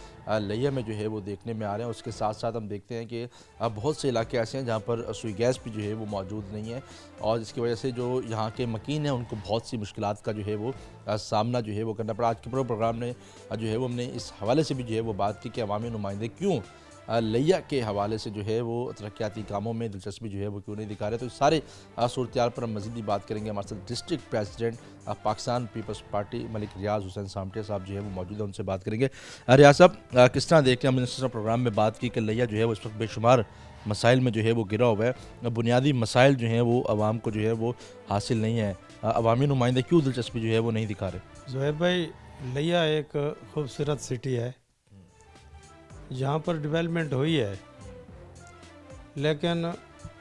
A: लिया में जो है वो देखने में आ रहे हैं। उसके साथ साथ हम देखते हैं कि बहुत से इलाके ऐसे हैं जहाँ पर सुई गैस भी जो है वो मौजूद नहीं है और जिसकी वजह से जो यहाँ के मकीन हैं उनको बहुत सी मुश्किलात का जो है वो सामना जो है वो करना पड़ा। आज के प्रोग्राम में जो है वो हमने इस हवाले से भी जो है वो बात की कि अवामी नुमाइंदे क्यों लिया के हवाले से जो है वो तरक्याती कामों में दिलचस्पी जो है वो क्यों नहीं दिखा रहे। तो इस सारे सूरत पर हम मज़ीद भी बात करेंगे। हमारे साथ district president Pakistan Peoples Party Malik Riaz Hussain Samtia साहब जो है वो मौजूद है, उनसे बात करेंगे। रियाज साहब, किस तरह देख रहे हैं? हमने इस प्रोग्राम में बात की कि लिया जो है वो इस वक्त बेशुमार मसाइल में जो है वो गिरा हुआ है, बुनियादी मसाइल जो हैं वो आवाम को जो है वो हासिल नहीं है। अवामी नुमाइंदे क्यों दिलचस्पी जो है वो नहीं दिखा रहे?
M: ज़ुहैर भाई, लिया एक खूबसूरत सिटी है जहाँ पर डेवलपमेंट हुई है, लेकिन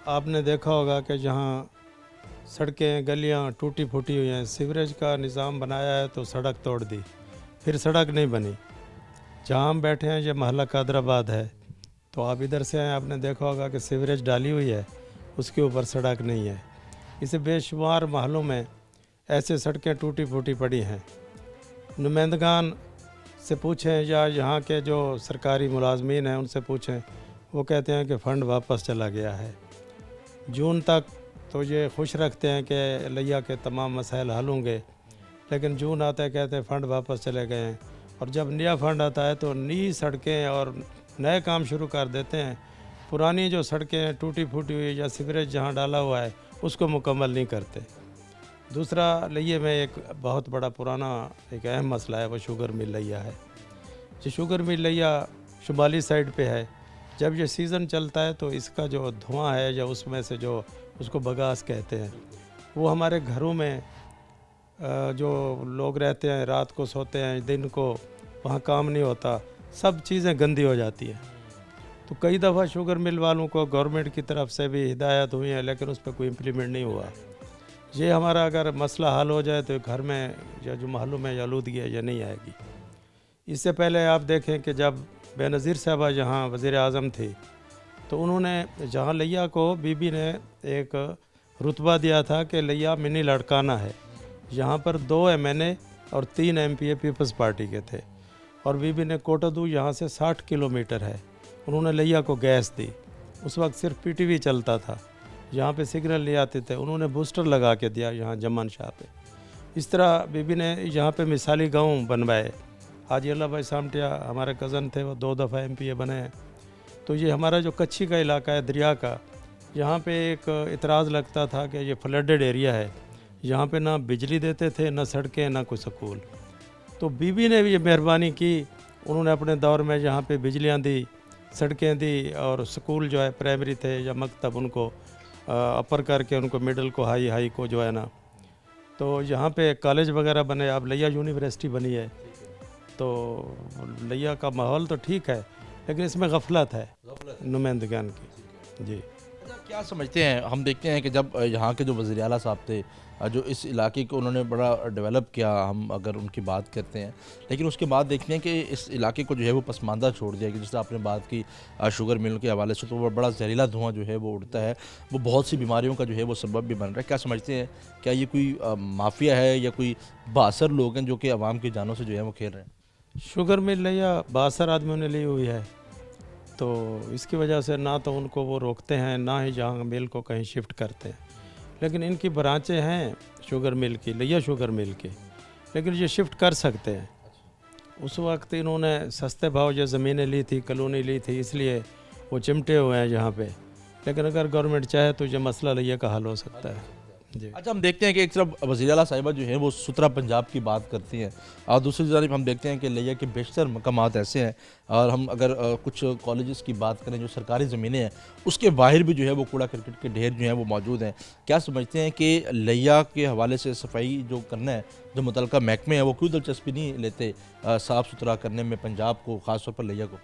M: आपने देखा होगा कि जहाँ सड़कें गलियाँ टूटी फूटी हुई हैं, सीवरेज का निज़ाम बनाया है तो सड़क तोड़ दी, फिर सड़क नहीं बनी। जहाँ हम बैठे हैं ये महल्ला कादराबाद है, तो आप इधर से आए, आपने देखा होगा कि सीवरेज डाली हुई है, उसके ऊपर सड़क नहीं है। इसे बेशुमार महलों में ऐसे सड़कें टूटी फूटी पड़ी हैं। नुमाइंदगान से पूछें या यहाँ के जो सरकारी मुलाजमीन हैं उनसे पूछें, वो कहते हैं कि फ़ंड वापस चला गया है। जून तक तो ये खुश रखते हैं कि लिया के तमाम मसाइल हल होंगे, लेकिन जून आता है कहते हैं फ़ंड वापस चले गए हैं, और जब नया फ़ंड आता है तो नई सड़कें और नए काम शुरू कर देते हैं। पुरानी जो सड़कें टूटी फूटी हुई या सीवरेज जहाँ डाला हुआ है उसको मुकम्मल नहीं करते। दूसरा, लिया में एक बहुत बड़ा पुराना एक अहम मसला है, वो शुगर मिल लिया है। जो शुगर मिल लिया शुमाली साइड पे है, जब ये सीज़न चलता है तो इसका जो धुआं है या उसमें से जो उसको बगास कहते हैं, वो हमारे घरों में जो लोग रहते हैं, रात को सोते हैं, दिन को वहाँ काम नहीं होता, सब चीज़ें गंदी हो जाती हैं। तो कई दफ़ा शुगर मिल वालों को गवर्नमेंट की तरफ से भी हिदायत हुई है, लेकिन उस पर कोई इम्प्लीमेंट नहीं हुआ। ये हमारा अगर मसला हल हो जाए तो घर में या जो महलों में आलूदगी है ये नहीं आएगी। इससे पहले आप देखें कि जब बेनज़ीर साहबा यहाँ वज़ीर आज़म थी तो उन्होंने जहाँ लिया को बीबी ने एक रुतबा दिया था कि लिया मिनी लड़काना है। यहाँ पर 2 MNA और 3 MPA पीपल्स पार्टी के थे और बीबी ने कोटादू यहाँ से 60 किलोमीटर है, उन्होंने लिया को गैस दी। उस वक्त सिर्फ PTV चलता था, यहाँ पे सिग्नल ले आते थे, उन्होंने बूस्टर लगा के दिया यहाँ जमान शाह पे। इस तरह बीबी ने यहाँ पे मिसाली गांव बनवाए। हाजी अल्लाह भाई सामटिया हमारे कज़न थे, वो 2 दफ़ा MPA बने हैं। तो ये हमारा जो कच्छी का इलाका है दरिया का, यहाँ पे एक इतराज़ लगता था कि ये फ्लडेड एरिया है, यहाँ पे ना बिजली देते थे, ना सड़कें, ना कोई स्कूल। तो बीबी ने भी ये मेहरबानी की, उन्होंने अपने दौर में यहाँ पे बिजलियाँ दी, सड़कें दी और स्कूल जो है प्राइमरी थे या मकतब उनको अपर करके उनको मिडिल को हाई को जो है ना, तो यहाँ पे कॉलेज वगैरह बने। अब लिया यूनिवर्सिटी बनी है, तो लिया का माहौल तो ठीक है, लेकिन इसमें गफलत है नुमाइंदगान की। जी
A: क्या समझते हैं, हम देखते हैं कि जब यहाँ के जो वज़ीर आला साहब थे, जो इस इलाके को उन्होंने बड़ा डेवलप किया, हम अगर उनकी बात करते हैं, लेकिन उसके बाद देखते हैं कि इस इलाके को जो है वो पसमानदा छोड़ दिया कि जिससे आपने बात की शुगर मिल के हवाले से, तो वो बड़ा जहरीला धुआं जो है वो उड़ता है, वो बहुत सी बीमारियों का जो है वो सबब भी बन रहा है। क्या समझते हैं, क्या ये कोई माफिया है या कोई बासर लोग हैं जो कि आवाम की जानों से जो है वो खेल रहे हैं?
M: शुगर मिल लिया बासर आदमियों ने ली हुई है, तो इसकी वजह से ना तो उनको वो रोकते हैं, ना ही जहाँ मिल को कहीं शिफ्ट करते हैं। लेकिन इनकी ब्रांचें हैं शुगर मिल की, लिया शुगर मिल की, लेकिन ये शिफ्ट कर सकते हैं। उस वक्त इन्होंने सस्ते भाव जो ज़मीनें ली थी, कॉलोनी ली थी, इसलिए वो चिमटे हुए हैं यहाँ पे। लेकिन अगर गवर्नमेंट चाहे तो ये मसला लिया का हल हो सकता है। जी
A: अच्छा, हम देखते हैं कि एक तरफ वज़ीर आला साहिबा जो है वो सुथरा पंजाब की बात करती हैं और दूसरी जानिब हम देखते हैं कि लिया के बेशतर मकामात ऐसे हैं, और हम अगर कुछ कॉलेजेस की बात करें जो सरकारी ज़मीनें हैं उसके बाहर भी जो है वो कूड़ा करकट के ढेर जो हैं वो मौजूद हैं। क्या समझते हैं कि लिया के हवाले से सफाई जो करना है, जो मुतल्लिका महकमे हैं, वो क्यों दिलचस्पी नहीं लेते साफ़ सुथरा करने में पंजाब को, ख़ास तौर पर लिया को?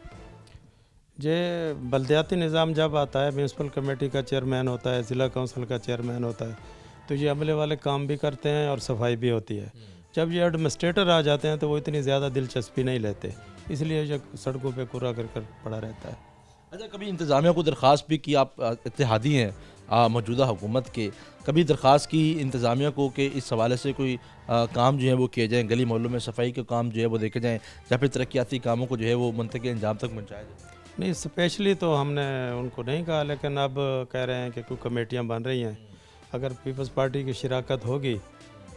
M: जे बल्दियाती निज़ाम जब आता है, म्यूनसिपल कमेटी का चेयरमैन होता है, ज़िला काउंसिल का चेयरमैन होता है, तो ये अमले वाले काम भी करते हैं और सफाई भी होती है। जब ये एडमिनिस्ट्रेटर आ जाते हैं तो वो इतनी ज़्यादा दिलचस्पी नहीं लेते, इसलिए ये सड़कों पे कूड़ा करकट पड़ा रहता है।
A: अच्छा, कभी इंतज़ामिया को दरख्वास्त भी की, आप इत्तेहादी हैं मौजूदा हुकूमत के, कभी दरख्वास्त की इंतज़ामिया को कि इस हवाले से कोई काम जो है वो किए जाएँ, गली मोहल्लों में सफाई के काम जो है वो देखे जाएँ, या फिर तरक्याती कामों को जो है वो मुंतक़िल अंजाम तक पहुँचाया जाए?
M: नहीं, स्पेशली तो हमने उनको नहीं कहा, लेकिन अब कह रहे हैं कि कोई कमेटियाँ बन रही हैं, अगर पीपल्स पार्टी की शिराकत होगी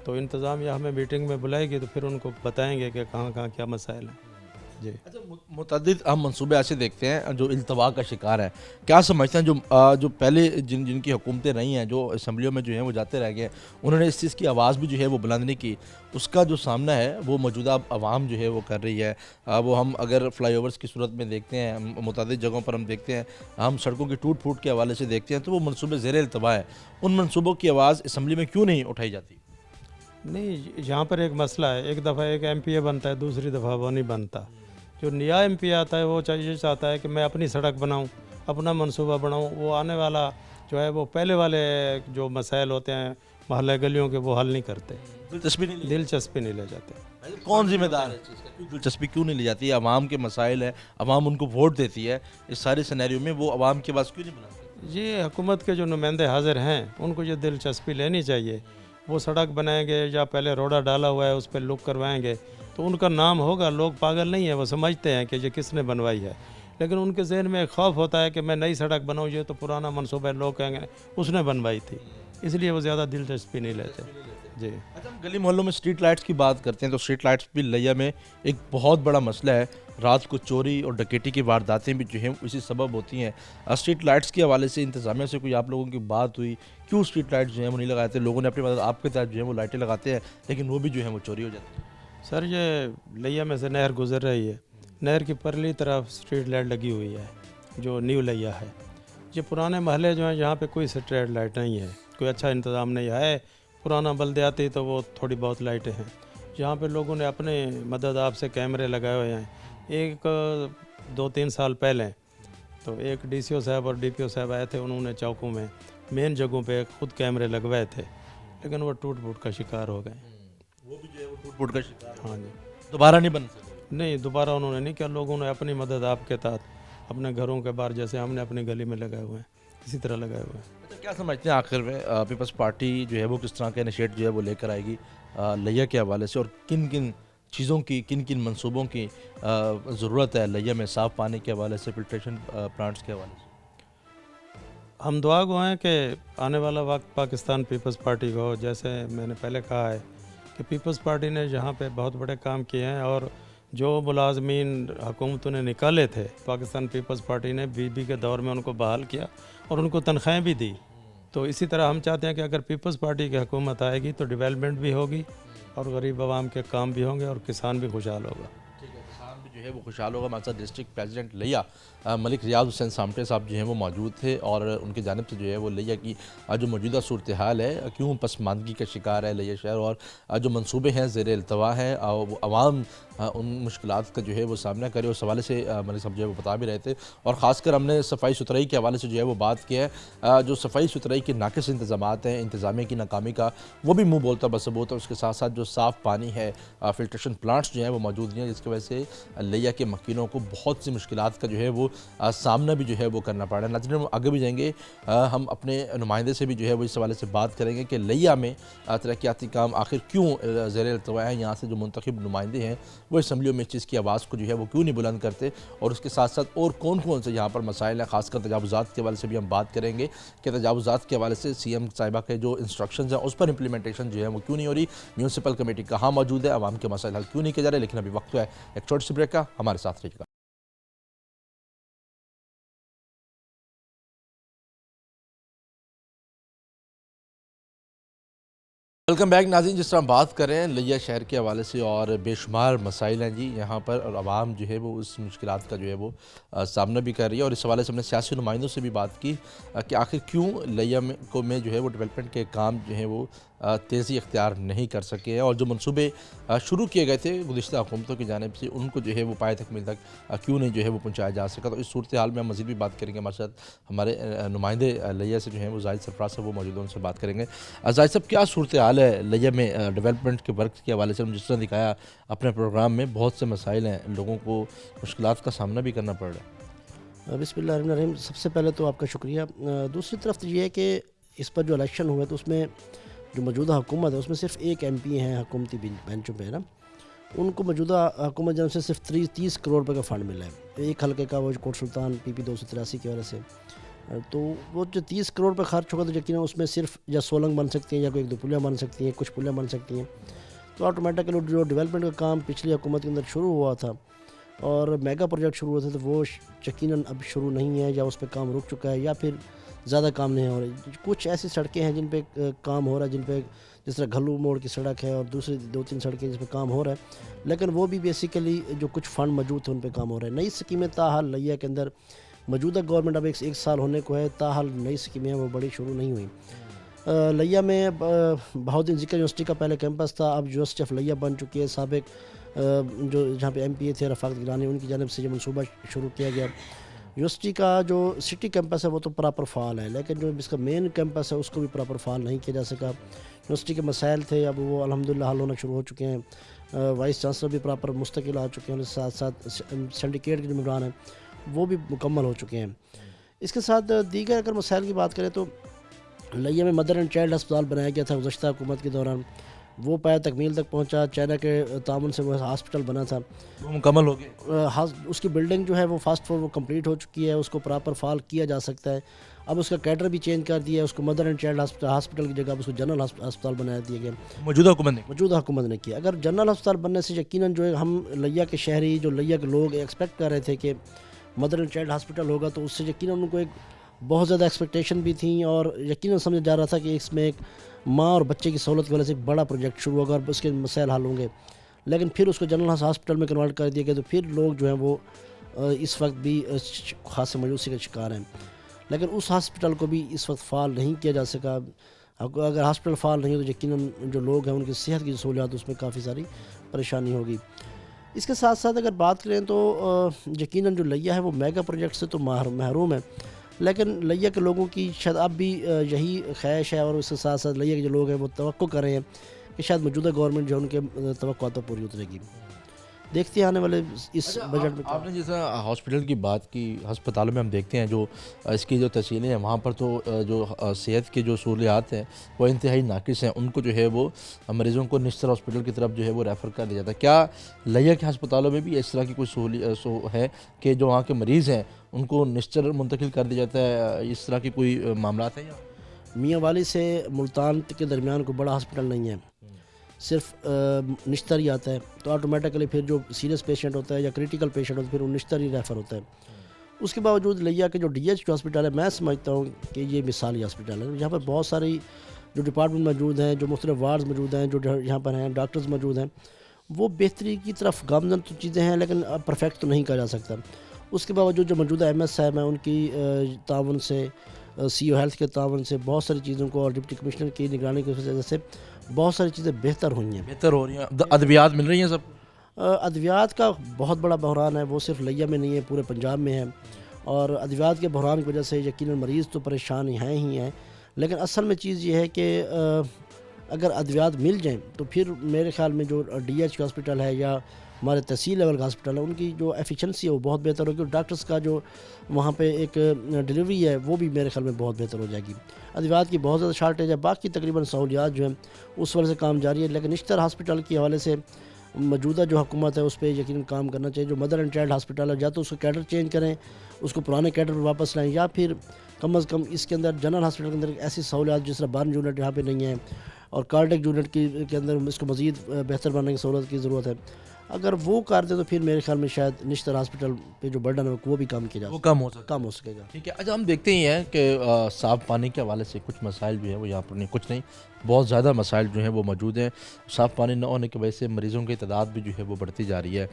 M: तो इंतज़ामिया हमें मीटिंग में बुलाएगी, तो फिर उनको बताएंगे कि कहाँ कहाँ क्या मसाइल हैं। जी
A: अच्छा, मुतअद्दिद हम मनसूबे ऐसे देखते हैं जो इल्तवा का शिकार है। क्या समझते हैं जो पहले जिनकी हुकूमतें रही हैं, जो असम्बलियों में जो है वो जाते रह गए, उन्होंने इस चीज़ की आवाज़ भी जो है वो बुलंद नहीं की, उसका जो सामना है वो मौजूदा आवाम जो है वो कर रही है। वो हम अगर फ्लाईओवर्स की सूरत में देखते हैं, मुतअद्दिद जगहों पर हम देखते हैं, हम सड़कों की टूट फूट के हवाले से देखते हैं, तो वो मनसूबे ज़ेर इल्तवा है। उन मनसूबों की आवाज़ असम्बली में क्यों नहीं उठाई जाती?
M: नहीं, यहाँ पर एक मसला है, एक दफ़ा एक MPA बनता है, दूसरी दफ़ा वो नहीं बनता। जो नया MP आता है वो ये चाहता है कि मैं अपनी सड़क बनाऊं, अपना मंसूबा बनाऊं, वो आने वाला जो है वो पहले वाले जो मसाइल होते हैं मोहल्ले गलियों के वो हल नहीं करते, दिलचस्पी नहीं ले जाते।
A: कौन जिम्मेदार है चीज़ का? दिलचस्पी क्यों नहीं ली जाती? आवाम के मसाइल है, आवाम उनको वोट देती है, इस सारे सिनेरियो में वो आवाम की आवाज़ क्यों नहीं बनाते?
M: ये हुकूमत के जो नुमाइंदे हाजिर हैं उनको ये दिलचस्पी लेनी चाहिए। वो सड़क बनाएंगे या पहले रोड़ा डाला हुआ है उस पर लुक करवाएंगे तो उनका नाम होगा, लोग पागल नहीं है, वो समझते हैं कि ये किसने बनवाई है। लेकिन उनके जहन में एक खौफ होता है कि मैं नई सड़क बनाऊँ, ये तो पुराना मनसूबा है, लोग कहेंगे उसने बनवाई थी, इसलिए वो ज़्यादा दिलचस्पी नहीं लेते। जी
A: अच्छा, हम गली मोहल्लों में स्ट्रीट लाइट्स की बात करते हैं तो स्ट्रीट लाइट्स भी लिया में एक बहुत बड़ा मसला है। रात को चोरी और डकैती की वारदातें भी जो हैं इसी सबब होती हैं। स्ट्रीट लाइट्स के हवाले से इंतज़ामिया से कोई आप लोगों की बात हुई, क्यों स्ट्रीट लाइट्स जो हैं वो नहीं लगाते? लोगों ने अपनी मदद आपके तहत जो है वो लाइटें लगाते हैं, लेकिन वो भी जो है वो चोरी हो जाती है।
M: सर, ये लिया में से नहर गुजर रही है, नहर की परली तरफ स्ट्रीट लाइट लगी हुई है जो न्यू लिया है। ये पुराने महल्ले जो हैं यहाँ पे कोई स्ट्रीट लाइट नहीं है, कोई अच्छा इंतज़ाम नहीं है। पुराना बल्दियाती तो वो थोड़ी बहुत लाइटें हैं। यहाँ पे लोगों ने अपने मदद आप से कैमरे लगाए हुए हैं। एक 2-3 साल पहले तो एक DCO साहब और DPO साहब आए थे, उन्होंने चौकों में मेन जगहों पे खुद कैमरे लगवाए थे, लेकिन वो टूट फूट का शिकार हो गए।
A: वो भी जो है वो टूट फूट का शिकार,
M: हाँ जी,
A: दोबारा नहीं बन सकते।
M: नहीं दोबारा उन्होंने नहीं किया। लोगों ने अपनी मदद आपके तहत अपने घरों के बाहर, जैसे हमने अपनी गली में लगाए हुए हैं, इसी तरह लगाए हुए हैं।
A: अच्छा, क्या समझते हैं आखिर में पीपल्स पार्टी जो है वो किस तरह का इनिशिएट जो है वो लेकर आएगी लिया के हवाले से, और किन किन चीज़ों की, किन किन मंसूबों की ज़रूरत है लिया में साफ़ पानी के हवाले से, फिल्ट्रेशन प्लांट्स के हवाले से?
M: हम दुआ गो हैं कि आने वाला वक्त पाकिस्तान पीपल्स पार्टी को, जैसे मैंने पहले कहा है कि पीपल्स पार्टी ने यहाँ पे बहुत बड़े काम किए हैं, और जो मुलाजमीन हुकूमतों ने निकाले थे, पाकिस्तान पीपल्स पार्टी ने बीबी के दौर में उनको बहाल किया और उनको तनख्वाहें भी दी। तो इसी तरह हम चाहते हैं कि अगर पीपल्स पार्टी की हुकूमत आएगी तो डेवलपमेंट भी होगी और गरीब आवाम के काम भी होंगे और किसान भी खुशहाल होगा।
A: ठीक है, किसान भी जो है वो खुशहाल होगा। हमारे साथ डिस्ट्रिक्ट प्रेसिडेंट लिया मलिक रियाज हुसैन सामटे साहब जो हैं वो मौजूद थे, और उनकी जानिब से जो है वो लिया की जो मौजूदा सूरत हाल है, क्यों पसमानदगी का शिकार है लिया शहर, और जो मनसूबे हैं ज़ेर अल्तवा हैं, वो आवाम उन मुश्किलात का जो है वो सामना करे, उस हवाले से मलिक साहब जो है वो बता भी रहे थे। और ख़ासकर हमने सफाई सुथराई के हवाले से जो है वो बात की है। जो सफाई सुथराई के नाक़िस इंतज़ामात हैं, इंतज़ामिया की नाकामी का वो भी मुँह बोलता बसबूत है। उसके साथ साथ जो साफ़ पानी है, फिल्ट्रेशन प्लांट्स जो हैं वो मौजूद नहीं है, जिसकी वजह से लिया के मकीनों को बहुत सी मुश्किलात का जो है वो सामना भी जो है वो करना पड़ रहा है। नाज़रीन, हम आगे भी जाएंगे, हम अपने नुमाइंदे से भी जो है वो इस हवाले से बात करेंगे कि लिया में तरक्याती काम आखिर क्यों ज़ेर अल्तवा है। यहाँ से जो मुंतखब नुमाइंदे हैं वो असम्बलियों में इस चीज़ की आवाज़ को जो है वो क्यों नहीं बुलंद करते, और उसके साथ साथ और कौन कौन से यहाँ पर मसाइल हैं। ख़ासकर तजावुज़ात के हवाले से भी हम बात करेंगे कि तजावुज़ात के हवाले से CM साहिबा के जो इंस्ट्रक्शंस हैं उस पर इंप्लीमेंटेशन जो है वो क्यों नहीं हो रही, म्यूनसिपल कमेटी कहाँ मौजूद है, आवाम के मसाइल हल क्यों नहीं किए जा रहे। लेकिन अभी वक्त है एक छोटी सी ब्रेक का, हमारे साथ रहिएगा। वेलकम बैक नाज़रीन। जिस तरह हम बात करें लिया शहर के हवाले से, और बेशुमार मसाइल हैं जी यहाँ पर, और आवाम जो है वो उस मुश्किलात का जो है वो सामना भी कर रही है। और इस हवाले से हमने सियासी नुमाइंदों से भी बात की कि आखिर क्यों लिया में जो है वो डेवलपमेंट के काम जो है वो तेज़ी अख्तियार नहीं कर सके हैं, और जो मनसूबे शुरू किए गए थे गुज़िश्ता हुकूमतों की जानिब से उनको जो है वो पाए तकमील तक क्यों नहीं जो है वो पहुँचाया जा सका। तो इस सूरत हाल में हम मज़ीद भी बात करेंगे। हमारे साथ हमारे नुमाइंदे लिया से जो हैं वो जाहिद सरफराज साहब वो मौजूद हैं, उनसे बात करेंगे। जाहिद साहब, क्या सूरत हाल है लिया में डेवलपमेंट के वर्क के हवाले से? हम जिस तरह दिखाया अपने प्रोग्राम में, बहुत से मसाइल हैं, लोगों को मुश्किलात का सामना भी करना पड़ रहा है।
N: बिस्मिल्लाहिर्रहमानिर्रहीम। सबसे पहले तो आपका शुक्रिया। दूसरी तरफ ये है कि इस पर जो इलेक्शन हुए तो उसमें जो मौजूदा हुकूमत है उसमें सिर्फ एक MP हैं हुकूमती बेंचों पे, है ना, उनको मौजूदा हुकूमत जब से सिर्फ 30 करोड़ रुपये का फ़ंड मिला है एक हल्के का, वो कोट सुल्तान PP 283 की वजह से। तो वो जो 30 करोड़ रुपये खर्च होगा तो यकीन उसमें सिर्फ या सोलंग बन सकती हैं, या कोई 1-2 पुलियाँ बन सकती हैं, कुछ पुलियाँ बन सकती हैं। तो ऑटोमेटिकली जो डेवलपमेंट का काम पिछली हुकूमत के अंदर शुरू हुआ था और मेगा प्रोजेक्ट शुरू हुए थे, तो वो यकीनन अब शुरू नहीं है, या उस पर काम रुक चुका है, या फिर ज़्यादा काम नहीं हो रहा। कुछ ऐसी सड़कें हैं जिन पे काम हो रहा है, जिन पे जिस तरह घल्लू मोड़ की सड़क है, और दूसरी 2-3 सड़कें जिस पे काम हो रहा है, लेकिन वो भी बेसिकली जो कुछ फ़ंड मौजूद थे उन पे काम हो रहा है। नई स्कीमें ताहाल लिया के अंदर मौजूदा गवर्नमेंट अब एक साल होने को है, ताहाल नई स्कीमें हैं वो बड़ी शुरू नहीं हुई। लिया में बहाउद्दीन ज़िक्र यूनिवर्सिटी का पहले कैंपस था, अब यूनिवर्सिटी ऑफ लिया बन चुकी है। साबिक जो जहाँ पे MP थे रफ़ाकत गिलानी, उनकी जानिब से ये मनसूबा शुरू किया गया। यूनिवर्सिटी का जो सिटी कैंपस है वो तो प्रॉपर फ़ाल है, लेकिन जो इसका मेन कैंपस है उसको भी प्रॉपर फ़ाल नहीं किया जा सका। यूनिवर्सिटी के मसाइल थे, अब वो अल्हम्दुलिल्लाह हल होना शुरू हो चुके हैं। वाइस चांसलर भी प्रॉपर मुस्तकिल आ चुके हैं, साथ साथ सिंडिकेट के जो मेम्बरान हैं वो भी मुकम्मल हो चुके हैं। इसके साथ दीगर अगर मसाइल की बात करें तो लिया में मदर एंड चाइल्ड अस्पताल बनाया गया था गुज़श्ता हुकूमत के दौरान, वो पाया तकमील तक पहुंचा। चाइना के ताउन से वो हॉस्पिटल बना था,
A: वो मुकम्मल हो गया।
N: उसकी बिल्डिंग जो है वो फर्स्ट फ्लोर वो कंप्लीट हो चुकी है, उसको प्रॉपर फाल किया जा सकता है। अब उसका कैटर भी चेंज कर दिया है, उसको मदर एंड चाइल्ड हॉस्पिटल की जगह उसको जनरल अस्पताल बना दिया गया।
A: मौजूदा
N: हुकूमत ने किया। अगर जनरल अस्पताल बनने से यकीनन जो है हम लिया के शहरी, जो लिया के लोग एक्सपेक्ट कर रहे थे कि मदर एंड चाइल्ड हॉस्पिटल होगा, तो उससे यकीनन उनको एक बहुत ज़्यादा एक्सपेक्टेशन भी थी, और यकीनन समझा जा रहा था कि इसमें एक माँ और बच्चे की सहूलत की वजह से एक बड़ा प्रोजेक्ट शुरू होगा और उसके मसाइल हल होंगे। लेकिन फिर उसको जनरल हॉस्पिटल में कन्वर्ट कर दिया गया, तो फिर लोग जो हैं वो इस वक्त भी खास मायूसी का शिकार हैं। लेकिन उस हॉस्पिटल को भी इस वक्त फाल नहीं किया जा सका। اگر ہاسپٹل فعال نہیں ہو تو یقیناً جو لوگ ہیں ان کی صحت کی سہولیات اس میں کافی ساری پریشانی ہوگی. اس کے ساتھ ساتھ اگر بات کریں تو یقیناً جو لیا ہے وہ میگا پروجیکٹ سے تو محروم ہے، لیکن لیا کے لوگوں کی شاید اب بھی یہی خواہش ہے، اور اس کے ساتھ ساتھ لیا کے جو لوگ ہیں وہ توقع کر رہے ہیں کہ شاید موجودہ گورنمنٹ جو ان کے توقعات پر پوری اترے گی. دیکھتے ہیں آنے والے اس بجٹ میں.
A: آپ نے جیسا ہاسپٹل کی بات کی، ہسپتالوں میں ہم دیکھتے ہیں جو اس کی جو تحصیلیں ہیں وہاں پر تو جو صحت کی جو سہولیات ہیں وہ انتہائی ناقص ہیں. ان کو جو ہے وہ مریضوں کو نشتر ہاسپٹل کی طرف جو ہے وہ ریفر کر دیا جاتا ہے. کیا لیا کے ہسپتالوں میں بھی اس طرح کی کوئی سہولیت ہے کہ جو وہاں کے مریض ہیں ان کو نشتر منتقل کر دیا جاتا ہے؟ اس طرح کی کوئی معاملات ہیں؟
N: میاں والی سے ملتان کے درمیان کوئی بڑا ہاسپٹل نہیں ہے، صرف نشتر ہی آتا ہے، تو آٹومیٹکلی پھر جو سیریس پیشنٹ ہوتا ہے یا کریٹیکل پیشنٹ ہوتا ہے پھر وہ نشتر ہی ریفر ہوتا ہے. اس کے باوجود لیا کے جو ڈی ایچ ہاسپٹل ہے میں سمجھتا ہوں کہ یہ مثالی ہاسپٹل ہے. یہاں پر بہت ساری جو ڈپارٹمنٹ موجود ہیں، جو مختلف وارڈز موجود ہیں، جو یہاں پر ہیں ڈاکٹرز موجود ہیں، وہ بہتری کی طرف گامزن تو چیزیں ہیں لیکن پرفیکٹ تو نہیں کہا جا سکتا. اس کے باوجود جو موجودہ ایم ایس صاحب ہیں ان کی تعاون سے، سی او ہیلتھ کے تعاون سے بہت ساری چیزوں کو، اور ڈپٹی کمشنر کی نگرانی کی وجہ سے بہت ساری چیزیں بہتر ہوئی ہیں،
A: بہتر ہو رہی ہیں. ادویات مل رہی ہیں سب؟
N: ادویات کا بہت بڑا بحران ہے، وہ صرف لیا میں نہیں ہے، پورے پنجاب میں ہے. اور ادویات کے بحران کی وجہ سے یقیناً مریض تو پریشان ہیں ہی ہیں، لیکن اصل میں چیز یہ ہے کہ اگر ادویات مل جائیں تو پھر میرے خیال میں جو ڈی ایچ ہاسپٹل ہے یا ہمارے تحصیل لیول کا ہاسپٹل ہے ان کی جو ایفیشنسی ہے وہ بہت بہتر ہوگی، اور ڈاکٹرز کا جو وہاں پہ ایک ڈلیوری ہے وہ بھی میرے خیال میں بہت بہتر ہو جائے گی. ادویات کی بہت زیادہ شارٹیج ہے، باقی تقریباً سہولیات جو ہیں اس وجہ سے کام جاری ہے. لیکن نشتر ہاسپٹل کے حوالے سے موجودہ جو حکومت ہے اس پہ یقیناً کام کرنا چاہیے. جو مدر اینڈ چائلڈ ہاسپٹل ہے یا تو اس کو کیڈر چینج کریں، اس کو پرانے کیڈر پر واپس لائیں، یا پھر کم از کم اس کے اندر جنرل ہاسپٹل کے اندر ایسی سہولیات جس طرح برن یونٹ یہاں پہ نہیں ہے، اور کارڈک یونٹ کے اندر اس کو مزید بہتر بنانے کی سہولت کی ضرورت ہے. اگر وہ کر دیں تو پھر میرے خیال میں شاید نشتر ہاسپٹل پہ جو برڈن ہے وہ بھی کم کیا جائے،
A: وہ کم ہو
N: سکے گا.
A: ٹھیک ہے. اچھا، ہم دیکھتے ہی ہیں کہ صاف پانی کے حوالے سے کچھ مسائل جو ہیں وہ یہاں پر نہیں، کچھ نہیں، بہت زیادہ مسائل جو ہیں وہ موجود ہیں. صاف پانی نہ ہونے کی وجہ سے مریضوں کی تعداد بھی جو ہے وہ بڑھتی جا رہی ہے.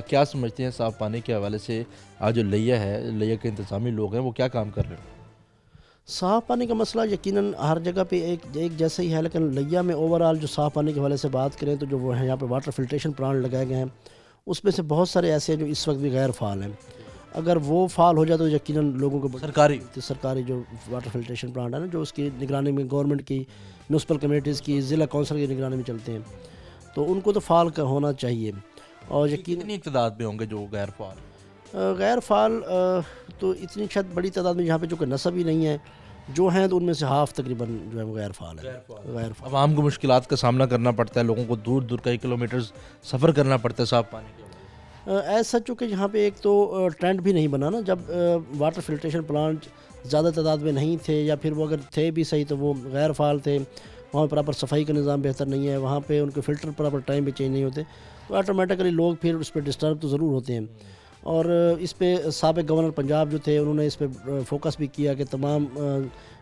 A: کیا سمجھتے ہیں صاف پانی کے حوالے سے آج جو لیا ہے، لیا کے انتظامی لوگ ہیں وہ کیا کام کر رہے ہیں؟
N: صاف پانی کا مسئلہ یقیناً ہر جگہ پہ ایک جیسا ہی ہے، لیکن لیا میں اوورآل جو صاف پانی کے حوالے سے بات کریں تو جو وہ ہیں یہاں پہ واٹر فلٹریشن پلانٹ لگائے گئے ہیں، اس میں سے بہت سارے ایسے ہیں جو اس وقت بھی غیر فعال ہیں. اگر وہ فعال ہو جائے تو یقیناً لوگوں کو سرکاری جو واٹر فلٹریشن پلانٹ ہے نا، جو اس کی نگرانی میں گورنمنٹ کی، میونسپل کمیٹیز کی، ضلع کونسل کی نگرانی میں چلتے ہیں، تو ان کو تو فعال ہونا چاہیے. اور
A: کتنی تعداد میں ہوں گے جو غیر
N: فعال تو اتنی شاید بڑی تعداد میں، یہاں پہ جو کہ نصب ہی نہیں ہے، جو ہیں تو ان میں سے ہاف تقریباً جو ہے وہ غیر فعال ہے.
A: عوام کو مشکلات کا سامنا کرنا پڑتا ہے، لوگوں کو دور دور کئی کلومیٹرز سفر کرنا پڑتا ہے صاف پانی کے.
N: ایسا چونکہ یہاں پہ ایک تو ٹرینڈ بھی نہیں بنا نا، جب واٹر فلٹریشن پلانٹ زیادہ تعداد میں نہیں تھے، یا پھر وہ اگر تھے بھی صحیح تو وہ غیر فعال تھے، وہاں پراپر صفائی کا نظام بہتر نہیں ہے، وہاں پہ ان کے فلٹر پراپر ٹائم پہ چینج نہیں ہوتے، تو آٹومیٹکلی لوگ پھر اس پہ ڈسٹرب تو ضرور ہوتے ہیں. اور اس پہ سابق گورنر پنجاب جو تھے انہوں نے اس پہ فوکس بھی کیا کہ تمام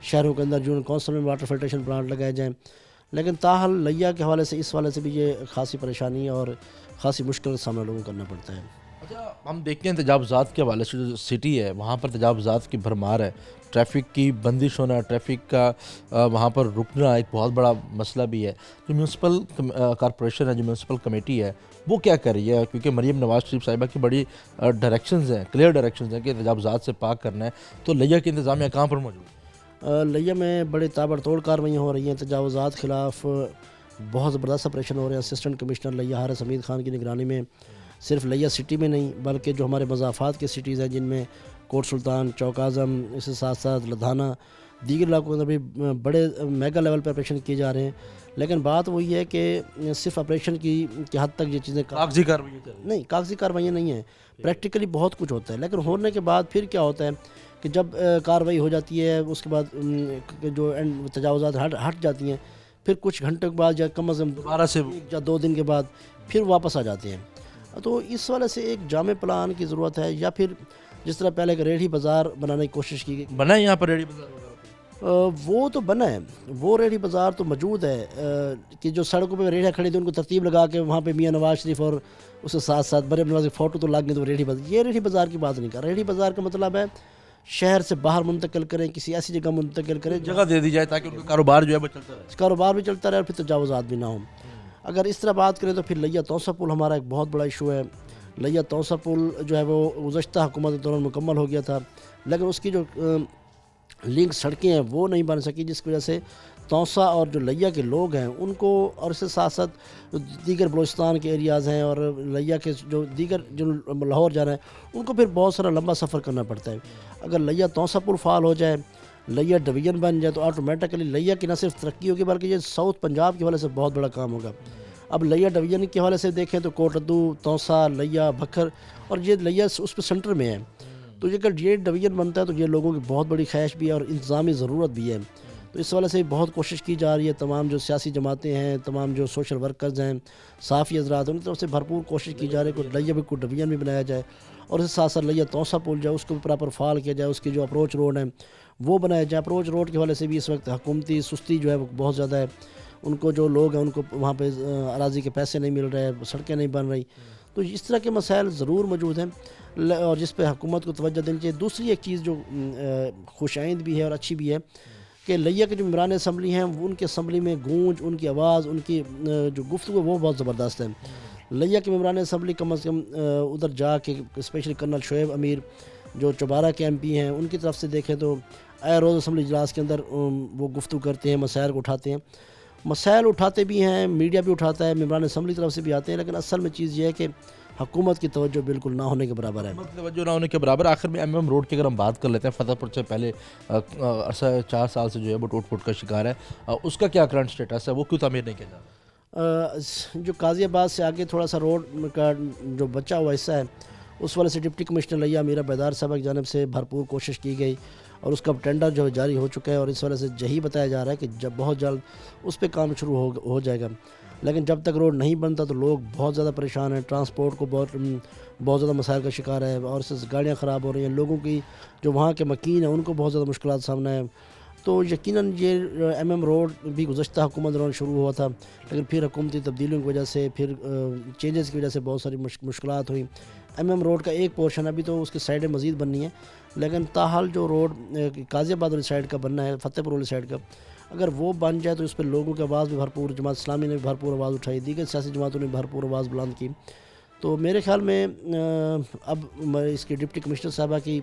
N: شہروں کے اندر جو کونسل میں واٹر فلٹریشن پلانٹ لگائے جائیں، لیکن تاحال لیا کے حوالے سے اس حوالے سے بھی یہ خاصی پریشانی اور خاصی مشکل کا سامنا لوگوں کو کرنا پڑتا ہے.
A: اچھا، ہم دیکھتے ہیں تجاوزات کے حوالے سے جو سٹی ہے وہاں پر تجاوزات کی بھرمار ہے، ٹریفک کی بندش ہونا، ٹریفک کا وہاں پر رکنا ایک بہت بڑا مسئلہ بھی ہے. جو میونسپل کارپوریشن ہے، جو میونسپل کمیٹی ہے، وہ کیا کر رہی ہے؟ کیونکہ مریم نواز شریف صاحبہ کی بڑی ڈائریکشنز ہیں، کلیئر ڈائریکشنز ہیں کہ تجاوزات سے پاک کرنا ہے، تو لیا کی انتظامیہ کہاں پر موجود ہے؟
N: لیا میں بڑے تابڑ توڑ کارروائیاں ہو رہی ہیں، تجاوزات خلاف بہت زبردست آپریشن ہو رہے ہیں. اسسٹنٹ کمشنر لیا حارث حمید خان کی نگرانی میں صرف لیا سٹی میں نہیں بلکہ جو ہمارے مضافات کے سٹیز ہیں جن میں کوٹ سلطان، چوک اعظم، اس کے ساتھ ساتھ لدھانہ، دیگر علاقوں کے اندر بھی بڑے میگا لیول پہ آپریشن کیے جا رہے ہیں. لیکن بات وہی ہے کہ صرف آپریشن کی حد تک یہ چیزیں
A: کاغذی کارروائیاں
N: نہیں، کاغذی کارروائیاں نہیں ہیں، پریکٹیکلی بہت کچھ ہوتا ہے. لیکن ہونے کے بعد پھر کیا ہوتا ہے کہ جب کارروائی ہو جاتی ہے اس کے بعد جو تجاوزات ہٹ جاتی ہیں، پھر کچھ گھنٹوں کے بعد یا کم از کم
A: دوبارہ سے
N: یا 2 دن کے بعد پھر واپس آ جاتے ہیں. تو اس والے سے ایک جامع پلان کی ضرورت ہے، یا پھر جس طرح پہلے ایک ریڑھی بازار بنانے کی کوشش کی گئی.
A: بنا ہے یہاں پر ریڑھی بازار؟
N: وہ تو بنا ہے، وہ ریڑھی بازار تو موجود ہے کہ جو سڑکوں پہ ریڑھیاں کھڑی تھیں ان کو ترتیب لگا کے وہاں پہ میاں نواز شریف اور اس کے ساتھ ساتھ مریم نواز کی فوٹو تو لگ گئی، تو ریڑھی بازار، یہ ریڑھی بازار کی بات نہیں کر. ریڑھی بازار کا مطلب ہے शहर से बाहर मुंतकिल करें, किसी ऐसी जगह मुंतकिल करें
A: जगह दे दी जाए ताकि उनका कारोबार जो है वो चलता रहे।
N: कारोबार भी चलता रहे और फिर तजावुज़ात भी ना हो। अगर इस तरह बात करें तो फिर लिया तौसा पुल हमारा एक बहुत बड़ा इशू है। लिया तौसा पुल जो है वो गुज़श्ता हुकूमत के दौरान मुकम्मल हो गया था, लेकिन उसकी जो लिंक सड़कें हैं वो नहीं बन सकी, जिसकी वजह से तौसा और जो लिया के लोग हैं उनको, और इसके साथ साथ दीगर बलूचिस्तान के एरियाज़ हैं और लिया के जो दीगर जो लाहौर जा रहे हैं उनको फिर बहुत सारा लंबा सफ़र करना पड़ता है। अगर लिया तौसा पुल फ़ाल हो जाए, लिया डिवीज़न बन जाए तो ऑटोमेटिकली लिया की न सिर्फ तरक्की होगी बल्कि ये साउथ पंजाब के हवाले से बहुत बड़ा काम होगा। अब लिया डिवीज़न के हवाले से देखें तो कोटद्दू, तौसा, लिया, भक्खर और ये लिया उस पर सेंटर में है। तो ये अगर ये डिवीज़न बनता है तो ये लोगों की बहुत बड़ी ख्वाहिश भी है और इंतज़ामी ज़रूरत भी है। तो इस वाले से बहुत कोशिश की जा रही है, तमाम जो सियासी जमातें हैं, तमाम जो सोशल वर्कर्स हैं, साफ़ी हज़रात, उनकी तरफ से भरपूर कोशिश की जा रही है कि लिया भी कोई डिवीज़न भी बनाया जाए और इसके साथ साथ लिया तौसा पुल जाए उसको भी प्रॉपर फ़ाल किया जाए, उसकी जो अप्रोच रोड है वो बनाया जाए। अप्रोच रोड के हवाले से भी इस वक्त हुकूमती सुस्ती जो है वो बहुत ज़्यादा है। उनको जो लोग हैं उनको वहाँ पे अराज़ी के पैसे नहीं मिल रहे, सड़कें नहीं बन रही, तो इस तरह के मसाइल ज़रूर मौजूद हैं और जिस पर हुकूमत को तवज्जो देनी चाहिए। दूसरी एक चीज़ जो खुशाइंद भी है और अच्छी भी है कि लिया के जो मेंबरान असम्बली हैं उनकी असम्बली में गूंज, उनकी आवाज़, उनकी जो गुफ्तगू वो बहुत ज़बरदस्त है। लिया के मेंबरान असम्बली कम अज़ कम उधर जा के स्पेशली कर्नल शोएब अमीर जो चौबारा के MP हैं उनकी तरफ से देखें तो आए रोज़ असम्बली इजलास के अंदर वो गुफ्तगू करते हैं, मसाइल को उठाते हैं। मसाइल उठाते भी हैं, मीडिया भी उठाता है, मेंबरान असम्बली की तरफ से भी आते हैं, लेकिन असल में चीज़ ये है कि हुकूमत की तवज्जो बिल्कुल ना होने के बराबर है।
A: तवज्जो ना होने के बराबर। आखिर में MM रोड की अगर हम बात कर लेते हैं, फतेहपुर से पहले 4 साल से जो है वो टूट फूट का शिकार है, उसका क्या करंट स्टेटस है, वो क्यों तामीर नहीं किया जा रहा?
N: जो गाज़ियाबाद से आगे थोड़ा सा रोड का जो बचा हुआ हिस्सा है उस वाले से डिप्टी कमिश्नर लिया मीरा बेदार साहब की जानिब से भरपूर कोशिश की गई और उसका टेंडर जो जारी हो चुका है और इस वजह से यही बताया जा रहा है कि जब बहुत जल्द उस पर काम शुरू हो जाएगा। लेकिन जब तक रोड नहीं बनता तो लोग बहुत ज़्यादा परेशान हैं, ट्रांसपोर्ट को बहुत ज़्यादा मसाइल का शिकार है और इससे गाड़ियाँ ख़राब हो रही हैं, लोगों की जो वहाँ के मकीन हैं उनको बहुत ज़्यादा मुश्किलात सामना है। तो यकीनन ये MM रोड भी गुज़श्ता हुकूमत दौरान शुरू हुआ था, लेकिन फिर हुकूमती तब्दीलियों की वजह से, फिर चेंजेस की वजह से बहुत सारी मुश्किलात हुई। MM रोड का एक पोर्शन अभी तो उसकी साइडें मज़ीद बननी है, लेकिन ताहाल जो रोड गाज़ियाबाद वाली साइड का बनना है, फतेहपुर वाली साइड का, अगर वो बन जाए तो इस पर लोगों की आवाज़ भी भरपूर, जमात इस्लामी ने भी भरपूर आवाज़ उठाई, दीगर सियासी जमातों ने भरपूर आवाज़ बुलंद की। तो मेरे ख्याल में अब इसकी डिप्टी कमिश्नर साहबा की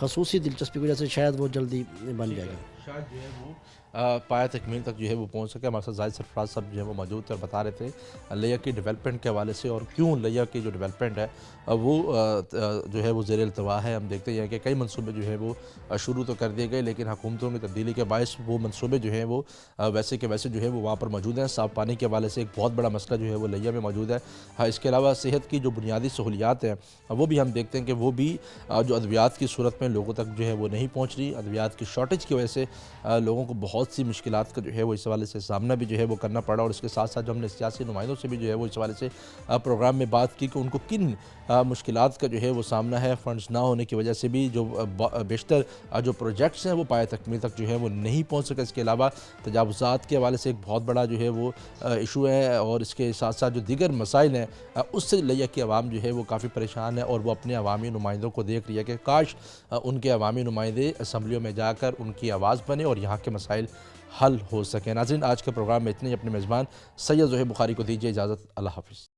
N: खसूसी दिलचस्पी की वजह से शायद वो जल्दी बन जाएगा,
A: शायद जो है वो पाया तकमील तक जो है वो पहुंच सके। हमारे साथ जाहिद सरफराज साहब जो है वो मौजूद थे और बता रहे थे लिया की डेवलपमेंट के हवाले से और क्यों लिया की जो डेवलपमेंट है वो जो है वो ज़ेर इल्तवा है। हम देखते हैं कि कई मनसूबे जो है वो शुरू तो कर दिए गए, लेकिन हुकूमतों में तब्दीली के बायस वो मनसूबे जो हैं वो वैसे के वैसे जो है वो वहाँ पर मौजूद हैं। साफ़ पानी के हवाले से एक बहुत बड़ा मसला जो है वो लिया में मौजूद है। इसके अलावा सेहत की जो बुनियादी सहूलियात हैं वो भी हम देखते हैं कि वो भी जो अद्वियात की सूरत में लोगों तक जो है वो नहीं पहुँच रही। अद्वियात की शॉर्टेज की वजह से लोगों को बहुत सी मुश्किलात का जो है वो इस हवाले से सामना भी जो है वो करना पड़ा। और इसके साथ साथ जो हमने सियासी नुमाइंदों से भी जो है वो इस हवाले से प्रोग्राम में बात की कि उनको किन मुश्किलात का जो है वो सामना है, फंड्स ना होने की वजह से भी जो बेशतर जो प्रोजेक्ट्स हैं वो पाए तकमील तक जो है वो नहीं पहुंच सके। इसके अलावा तजावुज़ात के हवाले से एक बहुत बड़ा जो है वो इशू है और इसके साथ साथ जो दीगर मसाइल हैं उससे लिया की आवाम जो है वो काफ़ी परेशान है और वो अपने अवामी नुमाइंदों को देख रही है कि काश उनके अवामी नुमाइंदे असम्बलियों में जाकर उनकी आवाज़ बने और यहाँ के मसाइल हल हो सके। नाज़रीन, आज के प्रोग्राम में इतने ही। अपने मेज़बान सैयद ज़ोहैब बुखारी को दीजिए इजाज़त। अल्लाह हाफ़िज़।